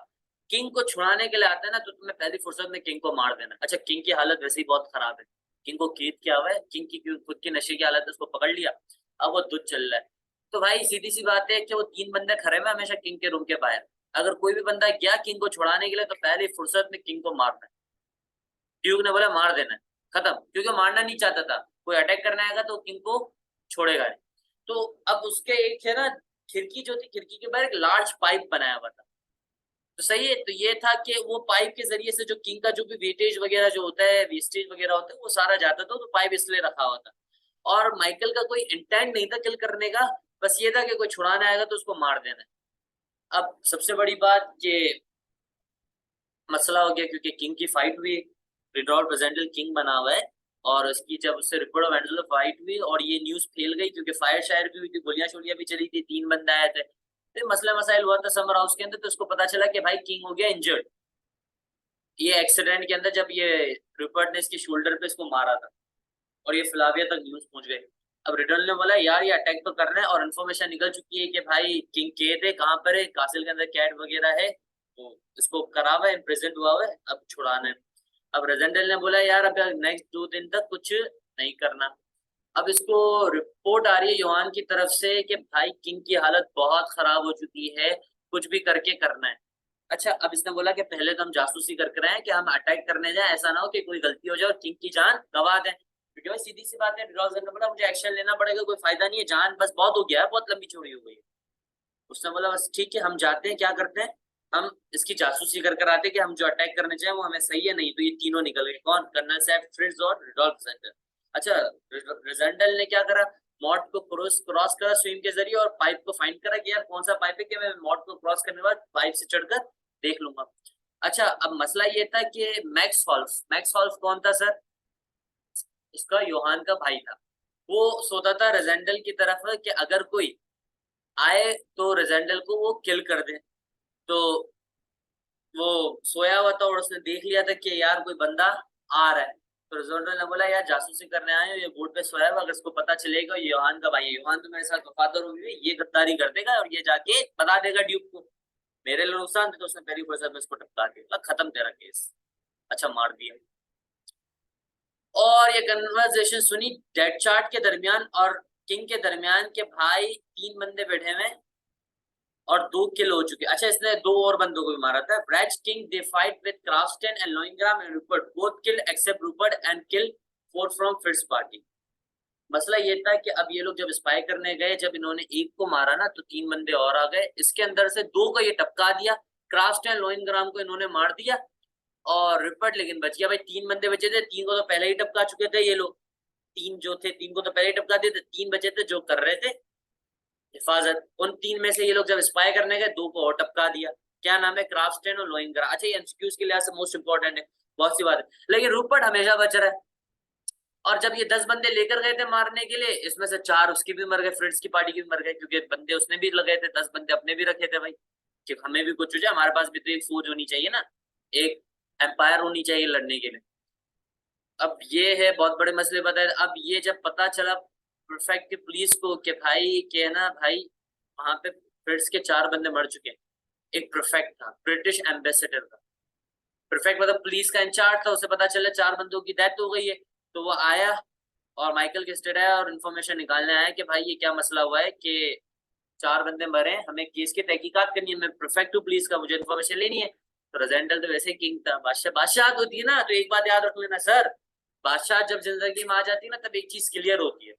किंग को छुड़ाने के लिए आता है ना, तो तुम्हें पहली फुर्सत में किंग को मार देना। अच्छा, किंग की हालत वैसे ही बहुत खराब है, किंग को कैद किया हुआ है, किंग की खुद की नशे की हालत है, उसको पकड़ लिया, अब वो दूध चल रहा है। तो भाई सीधी सी बात है कि वो 3 बंदे खड़े हुए हमेशा किंग के रूम के बाहर, अगर कोई भी बंदा गया किंग को छुड़ाने के लिए तो पहली फुर्सत में किंग को मारना है। ड्यूक ने बोला मार देना है, खत्म, क्योंकि वो मारना नहीं चाहता था, कोई अटैक करने आएगा तो किंग को छोड़ेगा नहीं। तो अब उसके एक है ना, खिड़की जो थी, खिड़की के बाहर एक लार्ज पाइप बनाया हुआ था। तो सही है, तो ये था कि वो पाइप के जरिए से जो किंग का जो भी वेटेज वगैरह जो होता है, वेस्टेज वगैरह होता है, वो सारा जाता था, तो पाइप इसलिए रखा हुआ था। और माइकल का कोई इंटेंट नहीं था किल करने का, बस ये था कि कोई छुड़ाने आएगा तो उसको मार देना है। अब सबसे बड़ी बात कि मसला हो गया, क्योंकि किंग की फाइट हुई, रिडोल्फ प्रेजेंटल किंग बना हुआ है, और उसकी जब उससे रिपोर्ट ऑफ एंडल फाइट हुई और ये न्यूज फैल गई, क्योंकि फायर शायर भी हुई थी, गोलियां शोलियां भी चली थी, 3 बंदे आए थे, तो मसला मसाइल हुआ था समर हाउस के अंदर। तो उसको पता चला कि भाई किंग हो गया इंजर्ड, ये एक्सीडेंट के अंदर जब ये रिपर्ट ने इसके शोल्डर पे इसको मारा था, और ये फिलाविया तक न्यूज पहुंच गई। अब रिडल ने बोला यार ये अटैक तो कर रहे हैं, और इन्फॉर्मेशन निकल चुकी है कि भाई किंग कैद है, कहाँ पर है, कासिल के अंदर कैट वगैरह है, तो इसको करा हुआ है, प्रेजेंट हुआ हुआ है, अब छुड़ाना है। अब रेजेंडल ने बोला यार अब नेक्स्ट 2 दिन तक कुछ नहीं करना। अब इसको रिपोर्ट आ रही है योहान की तरफ से कि भाई किंग की हालत बहुत खराब हो चुकी है, कुछ भी करके करना है। अच्छा, अब इसने बोला कि पहले तो हम जासूसी करके रहे हैं कि हम अटैक करने जाए, ऐसा ना हो कि कोई गलती हो जाए और किंग की जान गवा दें, क्योंकि भाई सीधी सी बात है, ने बोला मुझे एक्शन लेना पड़ेगा, कोई फायदा नहीं है, जान बस बहुत हो गया है, बहुत लंबी चौड़ी हो गई है। उसने बोला बस ठीक है, हम जाते हैं, क्या करते हैं, हम इसकी जासूसी कर कर आते हैं कि हम जो अटैक करने चाहे वो हमें सही है, नहीं तो ये तीनों निकल गए। कौन? कर्नल सैफ, फ्रिट्ज और रिडोल्फ रेजेंडल। अच्छा, रेजेंडल ने क्या करा, मॉड को क्रॉस करा स्विम के जरिए और पाइप को फाइंड करा कि यार कौन सा पाइप है कि मैं मॉड को क्रॉस करने के बाद पाइप से चढ़कर देख लूंगा। अच्छा, अब मसला ये था कि मैक्स हॉल्फ कौन था सर? इसका योहान का भाई था। वो सोता था रेजेंडल की तरफ कि अगर कोई आए तो रेजेंडल को वो किल कर दे। तो वो सोया हुआ था और उसने देख लिया था कि यार कोई बंदा आ रहा है। तो रेजेंडल ने बोला यार जासूसी करने आए हो, ये बोट पे सोया हुआ, अगर इसको पता चलेगा ये योहान का भाई है, योहान तो मेरे साथ वफादार हुई है, ये गद्दारी कर देगा और ये जाके बता देगा ड्यूक को, मेरे लिए नुकसान थे, तो उसने पहली फुर्सत में इसको टपका दिया, खत्म तेरा केस। अच्छा, मार दिया। और ये कन्वर्सेशन सुनी डेड चार्ट के दरमियान और किंग के दरमियान के भाई तीन बंदे बैठे हुए और 2 किल हो चुके। अच्छा, इसने 2 और बंदों को भी मारा था। ब्रैच king they fight with Krafstein and Lauengram and Rupert, both killed except Rupert and kill 4 from Fritz party. मसला ये था कि अब ये लोग जब स्पाई करने गए, जब इन्होंने एक को मारा ना तो 3 बंदे और आ गए, इसके अंदर से 2 को ये टपका दिया, क्राफ्टन लोइंग्राम को इन्होंने मार दिया और रिपर्ट लेकिन बच गया। भाई 3 बंदे बचे थे, 3 को तो पहले ही टपका चुके थे ये लोग, 3 जो थे 3 को तो पहले ही टपका दिए थे, 3 बचे थे जो कर रहे थे हिफाजत। उन 3 में से ये लोग जब स्पाई करने गए 2 को और टपका दिया। क्या नाम है? क्राफ्टन और लोइंगरा। अच्छा, ये एमसीक्यूज के लिहाज से मोस्ट इंपॉर्टेंट है, बहुत सी बात है, लेकिन रूपर्ट हमेशा बच रहा है। और जब ये 10 बंदे लेकर गए थे मारने के लिए, इसमें से 4 उसके भी मर गए, फ्रिट्स की पार्टी के भी मर गए, क्योंकि बंदे उसने भी लगे थे, 10 बंदे अपने भी रखे थे भाई, कि हमें भी कुछ हो जाए, हमारे पास भी तो एक फौज होनी चाहिए ना, एक एम्पायर होनी चाहिए लड़ने के लिए। अब ये है बहुत बड़े मसले बताए। अब ये जब पता चला परफेक्ट की पुलिस को कि भाई के ना भाई वहां पे फ्रिट्स के 4 बंदे मर चुके हैं। एक परफेक्ट था, ब्रिटिश एम्बेसडर का। परफेक्ट मतलब पुलिस का इंचार्ज था, उसे पता चला 4 बंदों की डेथ हो गई है, तो वो आया और माइकल के स्टेट आया और इन्फॉर्मेशन निकालने आया कि भाई ये क्या मसला हुआ है कि 4 बंदे मरे हैं, हमें केस की तहकीकात करनी है, मैं परफेक्ट हूँ पुलिस का, मुझे इन्फॉर्मेशन लेनी है। तो रेजेंडल तो वैसे किंग था, बादशाह बादशाह होती है ना, तो एक बात याद रख लेना सर, बादशाह जब जिंदगी में आ जाती है ना तब एक चीज क्लियर होती है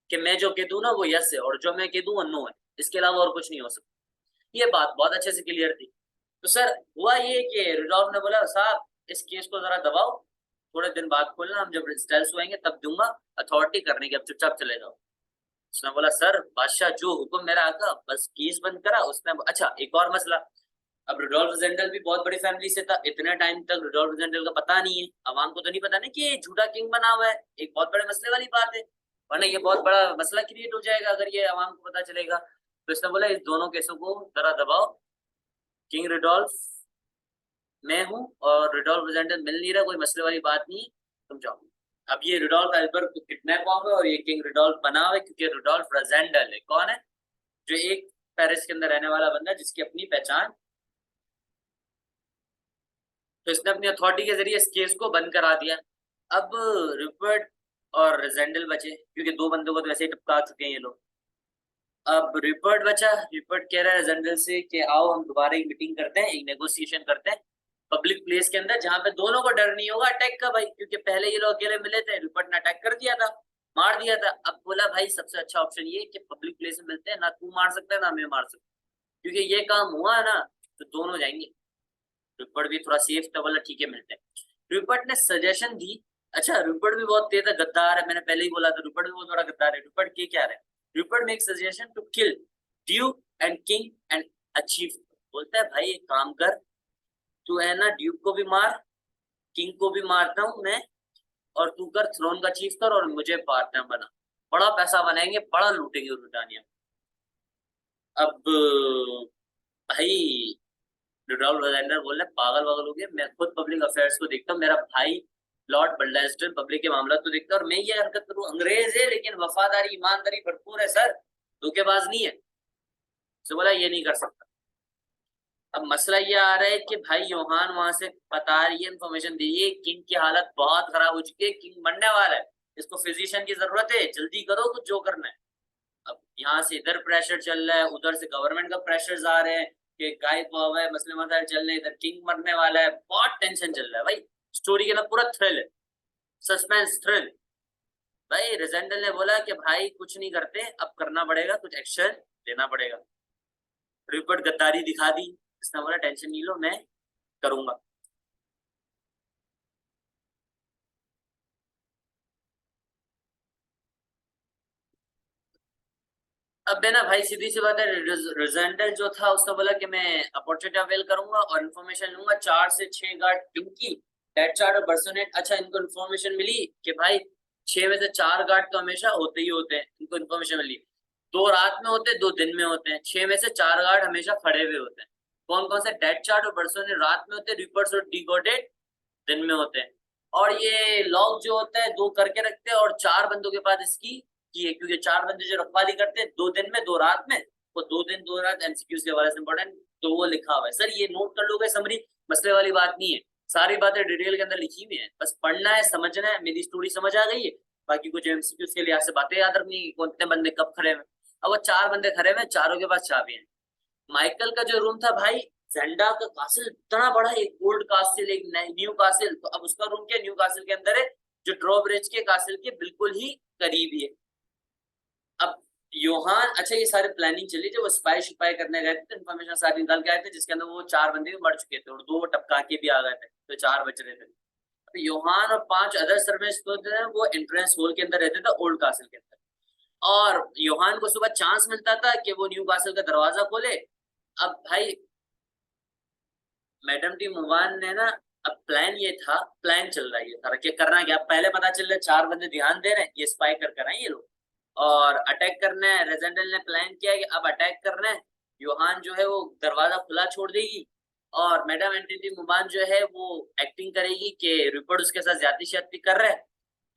कि मैं जो कह दूं ना वो यस है और जो मैं कह दूं वो नो है, इसके अलावा और कुछ नहीं हो सकता। ये बात बहुत अच्छे से क्लियर थी। तो सर हुआ ये कि रुडॉल्फ ने बोला साहब इस केस को जरा दबाओ, थोड़े दिन बाद खोलना, हम जब स्टेल्स होएंगे तब दूंगा, अथॉरिटी करने की, अब चुपचाप चले जाओ। उसने बोला सर बादशाह जो हुक्म मेरा आका, बस केस बंद करा उसने। अच्छा, एक और मसला, अब रुडोल्फ रेजेंडल भी बहुत बड़ी फैमिली से था, इतने टाइम तक रुडोल्फ रेजेंडल का पता नहीं है, अवाम को तो नहीं पता नहीं कि ये झूठा किंग बना हुआ है, एक बहुत बड़े मसले वाली बात है, वरना ये बहुत बड़ा मसला क्रिएट हो जाएगा अगर ये अवाम को पता चलेगा। तो इसने बोला इस दोनों केसों को जरा दबाओ, किंग रुडोल्फ मैं हूँ और रुडोल्फ रेजेंडल मिल नहीं रहा, कोई मसले वाली बात नहीं है, तुम जाओ। अब ये रुडोल्फ एल्बर्ट को किडनैप हुआ है और ये किंग रुडोल्फ बना हुआ है, क्योंकि रुडोल्फ रेजेंडल है कौन है? जो एक पेरिस के अंदर रहने वाला बंदा जिसकी अपनी पहचान। तो इसने अपनी अथॉरिटी के जरिए इस केस को बंद करा दिया। अब रिपर्ट और रेजेंडल बचे, क्योंकि 2 बंदों को तो वैसे ही टपका चुके हैं ये लोग। अब रिपर्ट बचा, रिपर्ट कह रहा है रेजेंडल से कि आओ हम दोबारा एक मीटिंग करते हैं, एक नेगोशिएशन करते हैं पब्लिक प्लेस के अंदर, जहां पे दोनों को डर नहीं होगा अटैक का भाई, क्योंकि पहले ये लोग अकेले मिले थे, रिपर्ट ने अटैक कर दिया था, मार दिया था। अब बोला भाई सबसे अच्छा ऑप्शन ये कि पब्लिक प्लेस में मिलते हैं, ना तू मार सकता है ना मैं मार सकता, क्योंकि ये काम हुआ है ना तो दोनों जाएंगे। रिपर्ट भी थोड़ा सेफ था, बोला ठीक है मिलते हैं। रिपर्ट ने सजेशन दी। अच्छा, रिपर्ट भी बहुत तेज है, गद्दार है, मैंने पहले ही बोला था रिपर्ट भी बहुत बड़ा गद्दार है। रिपर्ट के क्या है, Rupert make suggestion to kill duke and king and achieve. बोलता है भाई एक काम कर, तू है ना ड्यूक को भी मार, किंग को भी मारता हूँ मैं, और तू कर थ्रोन का चीफ कर और मुझे पार्टनर बना, बड़ा पैसा बनाएंगे, बड़ा लूटेंगे ब्रिटानिया। अब भाई रुडोल्फ रेजेंडल बोल रहे पागल वागल हो गया, मैं खुद पब्लिक अफेयर्स को देखता हूँ, मेरा भाई लॉर्ड बल्डेस्टन पब्लिक के मामला तो देखता है, और मैं ये हरकत करूँ, अंग्रेज है लेकिन वफादारी ईमानदारी भरपूर है सर, धोखेबाज नहीं है। तो बोला ये नहीं कर सकता। अब मसला ये आ रहा है कि भाई योहान वहां से बता रही है, इन्फॉर्मेशन दी है, किंग की हालत बहुत खराब हो चुकी है, किंग मरने वाला है, इसको फिजिशियन की जरूरत है, जल्दी करो कुछ जो करना है। अब यहाँ से इधर प्रेशर चल रहा है, उधर से गवर्नमेंट का प्रेशर आ रहे हैं कि गायब हुआ है, मसले मसाइल चल रहे हैं, इधर किंग मरने वाला है, बहुत टेंशन चल रहा है भाई। स्टोरी के अंदर पूरा थ्रिल है, सस्पेंस थ्रिल। भाई रेजेंडल ने बोला कि भाई कुछ नहीं करते, अब करना पड़ेगा, कुछ एक्शन लेना पड़ेगा। रिपर्ट गद्दारी दिखा दी, इसने बोला टेंशन नहीं लो, मैं करूंगा। अब है ना भाई, सीधी सी बात है, रिजेंडल जो था उसने बोला कि मैं अपॉर्चुनिटी अवेल करूंगा और इन्फॉर्मेशन लूंगा 4 से 6 गार्ड टिंकी, डेड चार्ट और बर्सोनेट। अच्छा, इनको इन्फॉर्मेशन मिली कि भाई 6 में से 4 गार्ड तो हमेशा होते ही होते हैं, इनको इन्फॉर्मेशन मिली। 2 रात में होते हैं, 2 दिन में होते हैं, 6 में से 4 गार्ड हमेशा खड़े हुए होते हैं। कौन कौन से? डेड चार्ट और बर्सोनेट रात में होते हैं, रिपर्स और डिकोडेड दिन में होते हैं। और ये लॉग जो होता है 2 करके रखते हैं, और 4 बंदों के पास इसकी की है, क्योंकि 4 बंदे जो रखवाली करते हैं 2 दिन में 2 रात में, वो 2 दिन 2 रात एमसीक्यूज के हवाले से इंपॉर्टेंट, तो वो लिखा हुआ है। सर ये नोट कर लोगे, समरी मसले वाली बात नहीं है, सारी बातें डिटेल के अंदर लिखी हुई है, बस पढ़ना है, समझना है। मेरी स्टोरी समझ आ गई है, बाकी कुछ एमसीक्यूज के लिए से बातें याद रखनी है, कौन कितने बंदे कब खड़े हुए। अब वो 4 बंदे खड़े हुए, चारों के पास चाबी है। माइकल का जो रूम था भाई, जेंडा का कासिल इतना बड़ा, एक ओल्ड कासिल, एक न्यू कासिल, तो अब उसका रूम क्या न्यू कासिल के अंदर है, जो ड्रॉब्रिज के कासिल के बिल्कुल ही करीब ही है। अब योहान, अच्छा ये सारी प्लानिंग चली, जब वो स्पाई शिपाई करने गए थे तो इन्फॉर्मेशन सारी निकाल के आए थे, जिसके अंदर वो 4 बंदे भी मर चुके थे और 2 वो टपका के भी आ गए थे, तो 4 बच रहे थे। तो योहान और 5 अदर सर्वेंट्स तो थे, वो एंट्रेंस होल के अंदर रहते थे, ओल्ड कासिल के अंदर। और योहान को सुबह चांस मिलता था कि वो न्यू कासिल का दरवाजा खोले। अब भाई मैडम टी मुवान ने ना, अब प्लान ये था, प्लान चल रहा है ये सारा, क्या करना है, क्या पहले पता चल रहा है 4 बंदे ध्यान दे रहे हैं, ये स्पाई कर रहे हैं ये लोग, और अटैक करना है। रेजेंडल ने प्लान किया कि अब अटैक करना है, योहान जो है वो दरवाजा खुला छोड़ देगी, और मैडम एंटिटी मुबान जो है वो एक्टिंग करेगी कि रिपोर्ट उसके साथ ज्यादती कर रहा है।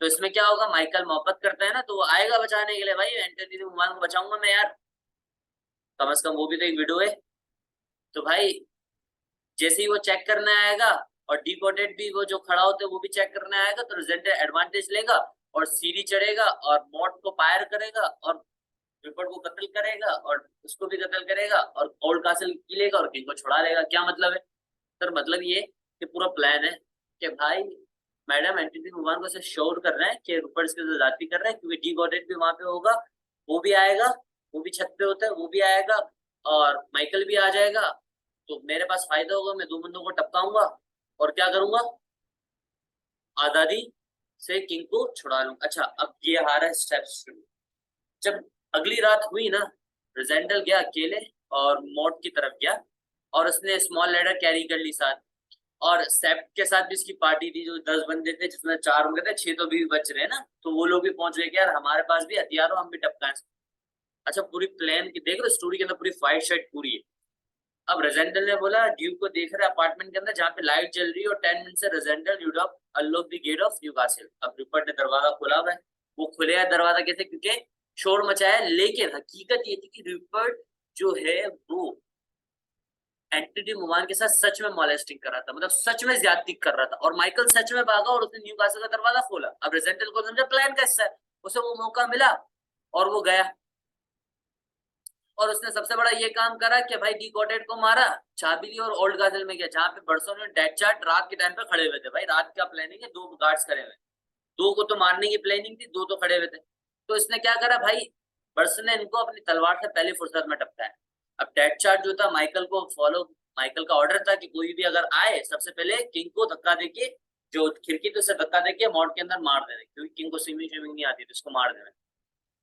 तो इसमें क्या होगा, माइकल मोहब्बत करता है ना, तो वो आएगा बचाने के लिए, भाई एंटिटी मुबान को बचाऊंगा मैं यार, कम से कम वो भी तो एक वीडियो है। तो भाई जैसे ही वो चेक करने आएगा, और डिकोडेड भी वो जो खड़ा होता है वो भी चेक करने आएगा, तो रिजल्ट एडवांटेज लेगा और सीढ़ी चढ़ेगा और मॉट को फायर करेगा और रिपोर्ट को कत्ल करेगा और उसको भी कत्ल करेगा और ओल्ड कासल लेगा और किंग को छुड़ा लेगा। क्या मतलब है सर? मतलब ये कि पूरा प्लान है कि भाई मैडम एंटिटी मुबान को से श्योर कर रहे हैं कि रूपर्ट इसके साथ जाती कर रहे हैं, क्योंकि डिकोडेड भी वहां पे होगा, वो भी आएगा, वो भी छत पे होता है, वो भी आएगा, और माइकल भी आ जाएगा। तो मेरे पास फायदा होगा, मैं 2 बंदों को टपकाऊंगा और क्या करूंगा, आजादी से किंग को छुड़ा लूंगा। अच्छा, अब ये हारा है स्टेप्स शुरू। जब अगली रात हुई ना, रिजेंडल गया अकेले और मोट की तरफ गया, और उसने स्मॉल लेडर कैरी कर ली साथ, और सेप्ट के साथ भी इसकी पार्टी थी, जो 10 बंदे थे, जिसमें 4 हो गए थे, 6 तो भी बच रहे हैं ना, तो वो लोग भी पहुंच गए कि यार हमारे पास भी हथियार हो, हम भी टपकाएं। अच्छा, पूरी प्लान की देख रहे हो, स्टोरी के अंदर पूरी फाइट शाइट पूरी है। अब रेजेंडल ने बोला ड्यूक को देख रहे अपार्टमेंट के अंदर जहाँ पे लाइट जल रही है, और 10 मिनट से रेजेंडल यूडॉप unlock the gate of new castle. अब रिपर्ट ने दरवाजा खोला हुआ है, वो खुलेगा दरवाजा कैसे, क्योंकि शोर मचाया, लेकिन हकीकत ये थी कि रिपर्ट जो है वो एंटिटी मुमान के साथ सच में मॉलेस्टिंग कर रहा था, मतलब सच में ज्यादती कर रहा था, और माइकल सच में भागा और उसने न्यू कासिल का दरवाजा खोला। अब रेजेंडल को समझा प्लान का हिस्सा है, उसे वो मौका मिला और वो गया, और उसने सबसे बड़ा ये काम करा कि भाई डिकोडेड को मारा, चाबी ली और ओल्ड गाजल में गया, जहाँ पे बरसों ने डेड चार्ट रात के टाइम पे खड़े हुए थे। भाई रात का प्लानिंग है, 2 गार्ड्स खड़े हुए, 2 को तो मारने की प्लानिंग थी, 2 तो खड़े हुए थे। तो इसने क्या करा भाई, बरसों ने इनको अपनी तलवार से पहली फुर्सत में टपकाया। अब डेड चार्ट जो था माइकल को फॉलो, माइकल का ऑर्डर था कि कोई भी अगर आए सबसे पहले किंग को धक्का देके, जो खिड़की तो उसे धक्का देके मॉड के अंदर मार देने, क्योंकि किंग को स्विमिंग स्विमिंग नहीं आती थी, उसको मार देना।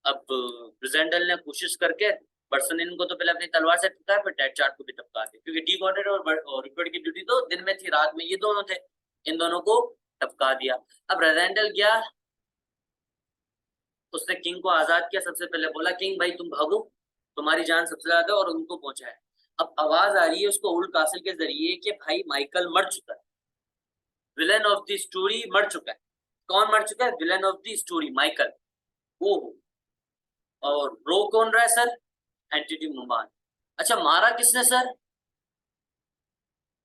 अब ब्रिजेंडल ने कोशिश करके बर्सनिन को तो पहले अपनी तलवार से टपकाया, फिर डेड चार्ट को भी टपका दिया, क्योंकि डिकोडेड और रिपर्ट की ड्यूटी तो दिन में थी, रात में ये दोनों थे, इन दोनों को टपका दिया। अब रेजेंडल गया, उसने किंग को आजाद किया, सबसे पहले बोला किंग भाई तुम भागो, तुम्हारी जान सबसे ज्यादा, और उनको पहुंचा है। अब आवाज आ रही है उसको ओल्ड कासिल के जरिए कि भाई माइकल मर चुका है, विलन ऑफ द स्टोरी मर चुका है। कौन मर चुका है? Villain of the story Michael. वो और रो कौन रहा है सर? एंटिटी मुमान। अच्छा, मारा किसने सर?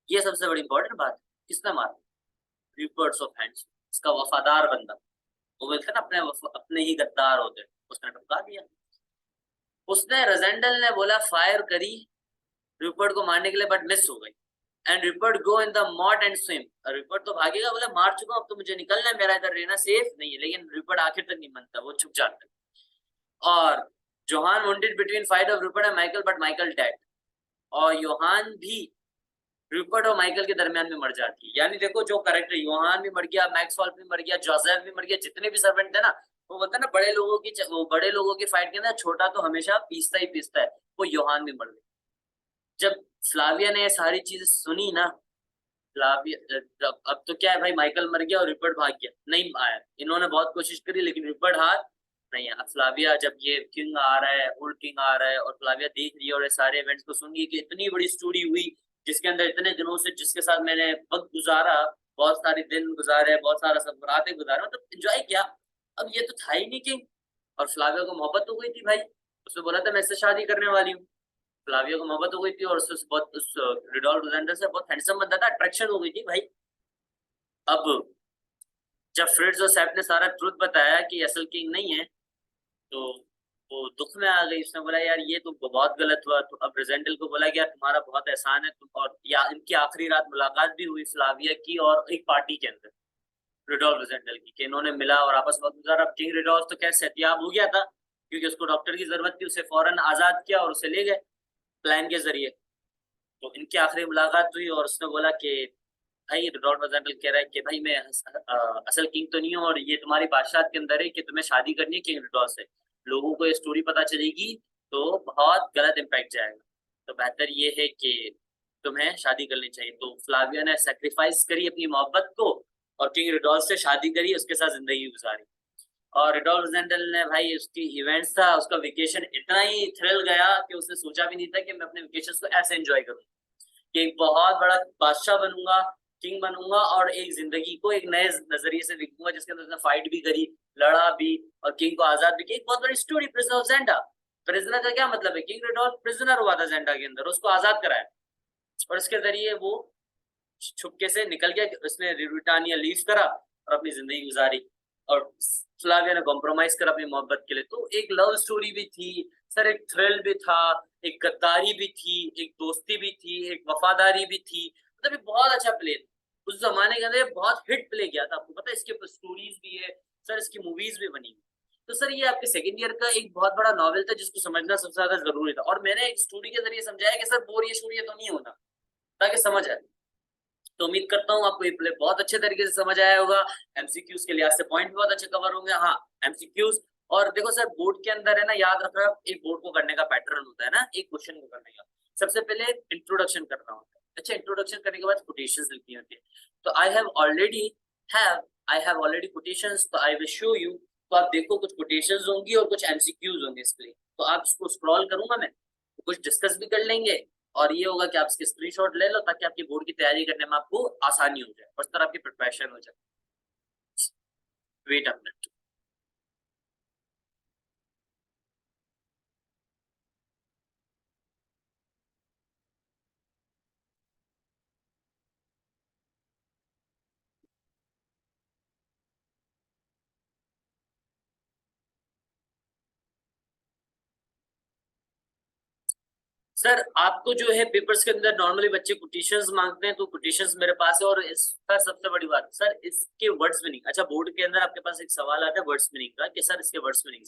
ये सबसे बड़ी इंपॉर्टेंट बात है, किसने मारा? रिपर्ट्स ऑफ हैंड्स, इसका वफादार बंदा। वो बोलते हैं ना अपने ही गद्दार होते हैं, उसने टपका दिया। उसने रजेंडल ने बोला फायर करी रिपर्ट को मारने के लिए, बट मिस हो गई। And Rupert go in the moat and swim, Rupert तो भागेगा, बोले मार चुका हूं, अब तो मुझे निकलना है, मेरा इधर रहना सेफ नहीं है। लेकिन रिपर्ट आखिर तक नहीं मानता, वो छुप जाता है। और Johann wanted between fight of Rupert and Michael, but Michael dead. और योहान भी रूपर्ट और माइकल के दरमियान में मर जाती है। यानी देखो, जो करेक्टर योहान भी मर गया, मैक्सवेल भी मर गया, जोसेफ भी मर गया, जितने भी सर्वेंट थे ना, वो बोलता है ना बड़े लोगों की फाइट के अंदर छोटा तो हमेशा पीसता ही पीसता है। वो योहान भी मर गया। जब फ्लाविया ने ये सारी चीजें सुनी ना, फ्लाविया अब तो क्या है भाई, माइकल मर गया और रिपर्ट भाग गया, नहीं आया। इन्होंने बहुत कोशिश करी लेकिन रिपर्ट हार नहीं आया। फ्लाविया जब ये किंग आ रहा है, ओल्ड किंग आ रहा है, और फ्लाविया देख रही है और ये सारे इवेंट्स को सुन रही है कि इतनी बड़ी स्टोरी हुई, जिसके अंदर इतने दिनों से जिसके साथ मैंने वक्त गुजारा, बहुत सारे दिन गुजारे, बहुत सारा सब रातें गुजारा, मतलब एंजॉय किया। अब ये तो था ही नहीं किंग। और फ्लाविया को मोहब्बत हो गई थी भाई, उसने बोला था मैं इससे शादी करने वाली हूँ। फ्लाविया को मोहब्बत हो गई थी और उससे बहुत, उस रिडोल्फ रोजेंडर से बहुत हैंडसम बंदा था, अट्रैक्शन हो गई थी भाई। अब जब फ्रिट्ज और सैप ने सारा ट्रुथ बताया कि असल किंग नहीं है, तो वो दुख में आ गई। उसने बोला यार ये तो बहुत गलत हुआ। तो अब रेजेंडल को बोला कि यार तुम्हारा बहुत एहसान है, तुम और या इनकी आखिरी रात मुलाकात भी हुई फ्लाविया की और एक पार्टी के अंदर रिडोल्फ रेजेंडल की, कि इन्होंने मिला और आपस में गुजारा। अब किंग रिडोल्फ तो क्या सेहतियाब हो गया था, क्योंकि उसको डॉक्टर की जरूरत थी, उसे फौरन आजाद किया और उसे ले गए प्लान के जरिए। तो इनकी आखिरी मुलाकात हुई और उसने बोला कि भाई, रिडोल्फ रेजेंडल कह रहा है कि भाई मैं असल किंग तो नहीं हूँ, और ये तुम्हारी बादशाहत के अंदर है कि तुम्हें शादी करनी है किंग रिडोल्फ से। लोगों को ये स्टोरी पता चलेगी तो बहुत गलत इम्पैक्ट जाएगा, तो बेहतर ये है कि तुम्हें शादी करनी चाहिए। तो फ्लाविया ने सेक्रीफाइस करी अपनी मोहब्बत को और किंग रिडोल्फ से शादी करी, उसके साथ जिंदगी गुजारी। और रिडोल्फ रेजेंडल ने भाई, उसकी इवेंट्स था, उसका वेकेशन इतना ही थ्रिल गया कि उसने सोचा भी नहीं था कि मैं अपने वेकेशन को ऐसे एंजॉय करूँ, कि एक बहुत बड़ा बादशाह बनूंगा, किंग बनूंगा, और एक जिंदगी को एक नए नजरिए से देखूंगा, जिसके अंदर उसने फाइट भी करी, लड़ा भी, और किंग को आजाद भी किया। एक बहुत बड़ी स्टोरी प्रिजनर ऑफ ज़ेंडा। प्रिजनर का क्या मतलब है, किंग रिडोल्फ प्रिजनर हुआ था ज़ेंडा के अंदर, उसको आजाद कराया और इसके जरिए वो छुपके से निकल गया। उसने रिटानिया लीव करा और अपनी जिंदगी गुजारी, और फ्लाविया ने कॉम्प्रोमाइज करा अपनी मोहब्बत के लिए। तो एक लव स्टोरी भी थी सर, एक थ्रिल भी था, एक गद्दारी भी थी, एक दोस्ती भी थी, एक वफादारी भी थी। मतलब एक बहुत अच्छा प्ले था उस जमाने के अंदर, बहुत हिट प्ले किया था। आपको पता है इसके ऊपर स्टोरीज भी है सर, इसकी मूवीज भी बनी। तो सर ये आपके सेकंड ईयर का एक बहुत बड़ा नॉवेल था, जिसको समझना सबसे ज्यादा जरूरी था। और मैंने एक स्टोरी के जरिए समझाया कि सर बोर ये स्टोरी तो नहीं होना, ताकि समझ आए। तो उम्मीद करता हूँ आपको ये प्ले बहुत अच्छे तरीके से समझ आया होगा। एमसीक्यूज के लिहाज से पॉइंट भी बहुत अच्छे कवर होंगे। हाँ, एमसीक्यूज। और देखो सर, बोर्ड के अंदर है ना, याद रखना, एक बोर्ड को करने का पैटर्न होता है ना, एक क्वेश्चन को करने का। सबसे पहले इंट्रोडक्शन करना होता है। अच्छा, इंट्रोडक्शन करने के बाद कोटेशंस लिखनी होती है। तो आई हैव ऑलरेडी कोटेशंस, तो आई विल शो यू। तो आप देखो, कुछ कोटेशंस होंगी और कुछ एमसीक्यूज होंगे इस पे। तो आप इसको स्क्रॉल करूंगा मैं, तो कुछ डिस्कस भी कर लेंगे, और ये होगा कि आप इसके स्क्रीनशॉट ले लो, ताकि आपकी बोर्ड की तैयारी करने में आपको आसानी हो जाए, और इस तरह आपकी प्रिपरेशन हो जाए। Wait a minute. सर आपको जो है पेपर्स के अंदर नॉर्मली बच्चे कोटेशंस मांगते हैं, तो कोटेशंस मेरे पास है। और इसका सबसे बड़ी बात सर, इसके वर्ड्स मीनिंग। अच्छा, बोर्ड के अंदर आपके पास एक सवाल आता है वर्ड्स मीनिंग का, कि सर इसके वर्ड्स मीनिंग।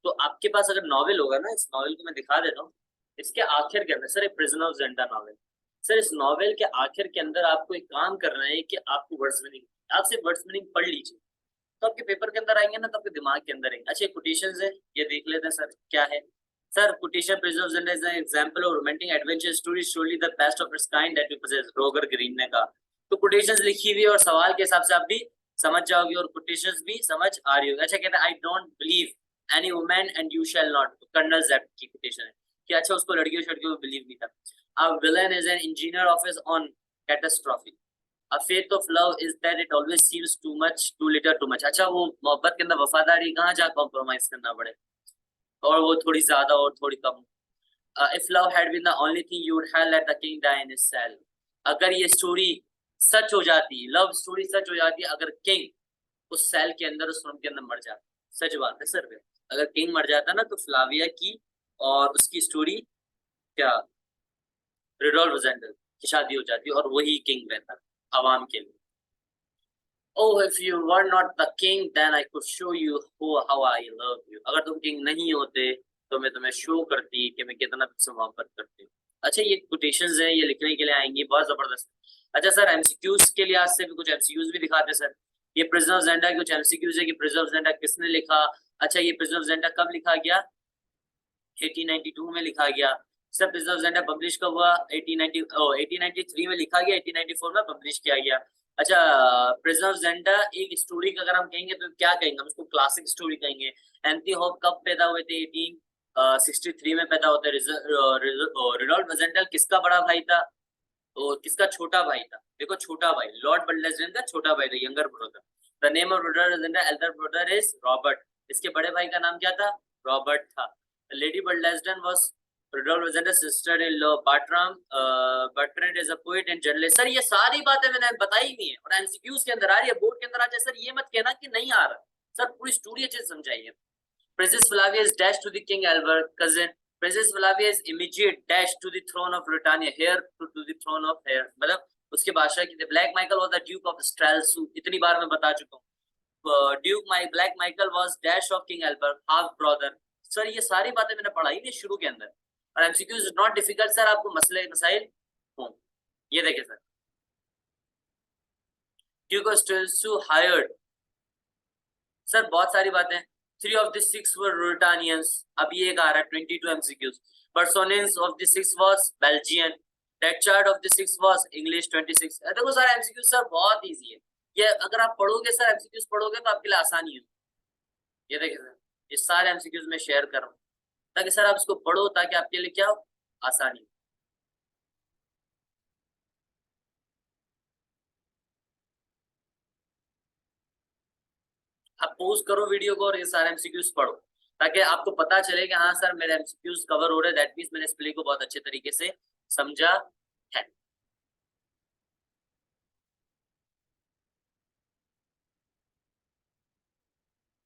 तो आपके पास अगर नॉवेल होगा ना, इस नॉवेल को मैं दिखा देता हूँ। इसके आखिर के अंदर सर, एक प्रिजन ऑफ ज़ेंडा नॉवेल। सर इस नॉवेल के आखिर के अंदर आपको एक काम करना है कि आपको वर्ड्स मीनिंग, आप सिर्फ वर्ड्स मीनिंग पढ़ लीजिए, तो आपके पेपर के अंदर आएंगे ना, तो आपके दिमाग के अंदर आएंगे। अच्छा, कोटेशंस है, ये देख लेते हैं सर क्या है। Sir, quotation preserves and is an example of romantic adventure story, surely the best of its kind that we possess. रोगर ग्रीन ने कहा। तो quotations लिखी हुई और सवाल के हिसाब से आप भी समझ जाओगे, और quotations भी समझ आ रही होगी। अच्छा, कहता है I don't believe any woman and you shall not. Colonel Sapt की quotation है कि अच्छा, उसको लड़कियों शड़कियों को बिलीव नहीं था। A villain is an engineer of his own catastrophe. A faith of love is that it always seems too much, too little, too much. अच्छा, वो मोहब्बत के अंदर वफादारी कहाँ जा कॉम्प्रोमाइज करना पड़े, और वो थोड़ी ज्यादा और थोड़ी कम। If love had been the only thing you would have let the king die in his cell. अगर ये स्टोरी सच हो जाती, लव स्टोरी सच हो जाती, अगर किंग उस सेल के अंदर, उस रूम के अंदर मर जाता। सच बात है सर। अगर किंग मर जाता ना तो फ्लाविया की और उसकी स्टोरी क्या, रुडोल्फ रोजेंटल की शादी हो जाती और वही किंग रहता आवाम के लिए। Oh, if you were not the king, then I could show you how I love you. अगर तुम किंग नहीं होते तो मैं तुम्हें शो करती कि मैं कितना तुमसे मोहब्बत करती हूँ। अच्छा, ये कोटेशंस हैं, ये लिखने के लिए आएंगी, बहुत जबरदस्त। अच्छा सर, एमसीक्यूज के लिहाज से भी कुछ एमसीक्यूज भी दिखाते सर। ये प्रिजन ऑफ ज़ेंडा के कुछ एमसीक्यूज है कि प्रिजन ऑफ ज़ेंडा किसने लिखा। अच्छा, ये प्रिजन ऑफ ज़ेंडा कब लिखा गया? 1892 में लिखा गया। सर प्रिजन ऑफ ज़ेंडा पब्लिश कब हुआ? 1893 में लिखा गया, 1894 में पब्लिश किया गया। अच्छा, प्रिजन ऑफ ज़ेंडा एक स्टोरी का अगर हम कहेंगे तो क्या कहेंगे? हम उसको क्लासिक स्टोरी कहेंगे। एंथनी हॉप कब पैदा हुए थे? 1863 में पैदा होते हैं। रुडोल्फ रोजेंटल किसका बड़ा भाई था? तो किसका छोटा भाई था? देखो, छोटा भाई लॉर्ड बल्डस्टन का छोटा भाई था, younger brother. The name of Rudolf Rassendyll elder brother is Robert. इसके बड़े भाई का नाम क्या था? रॉबर्ट था। Lady Burlesdon was Rudolf Rassendyll sister in law. Bertrand is a poet and journalist. Sir ये सारी बातें मैंने बताई हुई है और एमसीक्यूज के अंदर आ रही है, बोर्ड के अंदर आ जाए। सर ये मत कहना कि नहीं आ रहा। सर पूरी स्टोरी अच्छे से समझाइए। Princess Flavia is dashed to the King Albert, cousin. Princess Flavia is immediate dash to the throne of Britannia, heir to the throne of heir. मतलब उसके बादशाह की थे। Black Michael was the Duke of Streltsov, इतनी बार मैं बता चुका हूँ। Black Michael was dash of King Albert, half brother. Sir ये सारी बातें मैंने पढ़ाई थी शुरू के अंदर। और MCQs is not difficult sir, आपको मसले मसाइल हों। ये देखे sir, Duke of Streltsov hired। Sir बहुत सारी बातें। 3 of the 6 were Ruritanians। अब ये आ रहा है 22 MCQs। Personains of the 6 was Belgian। Dechard of the 6 was English 26। देखो सर MCQs सर बहुत इजी है। ये अगर आप पढ़ोगे सर, MCQs पढ़ोगे तो आपके लिए आसानी है। ये देखिए सर, ये सारे MCQs में शेयर कर रहा हूँ ताकि सर आप इसको पढ़ो, ताकि आपके लिए क्या हो, आसानी हो। आप पोस्ट करो वीडियो को और ये सारे एमसीक्यूज पढ़ो ताकि आपको पता चले कि हाँ सर मेरे एमसीक्यूज कवर हो रहे हैं। दैट मींस मैंने इस प्ले को बहुत अच्छे तरीके से समझा है।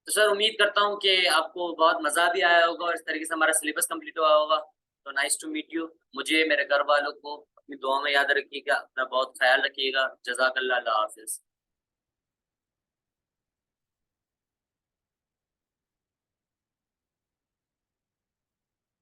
तो सर उम्मीद करता हूँ कि आपको बहुत मजा भी आया होगा और इस तरीके से हमारा सिलेबस कंप्लीट हुआ होगा। तो नाइस टू मीट यू। मुझे, मेरे घर वालों को अपनी दुआ में याद रखिएगा, अपना बहुत ख्याल रखिएगा। जज़ाकल्लाह, अल्लाह हाफिज।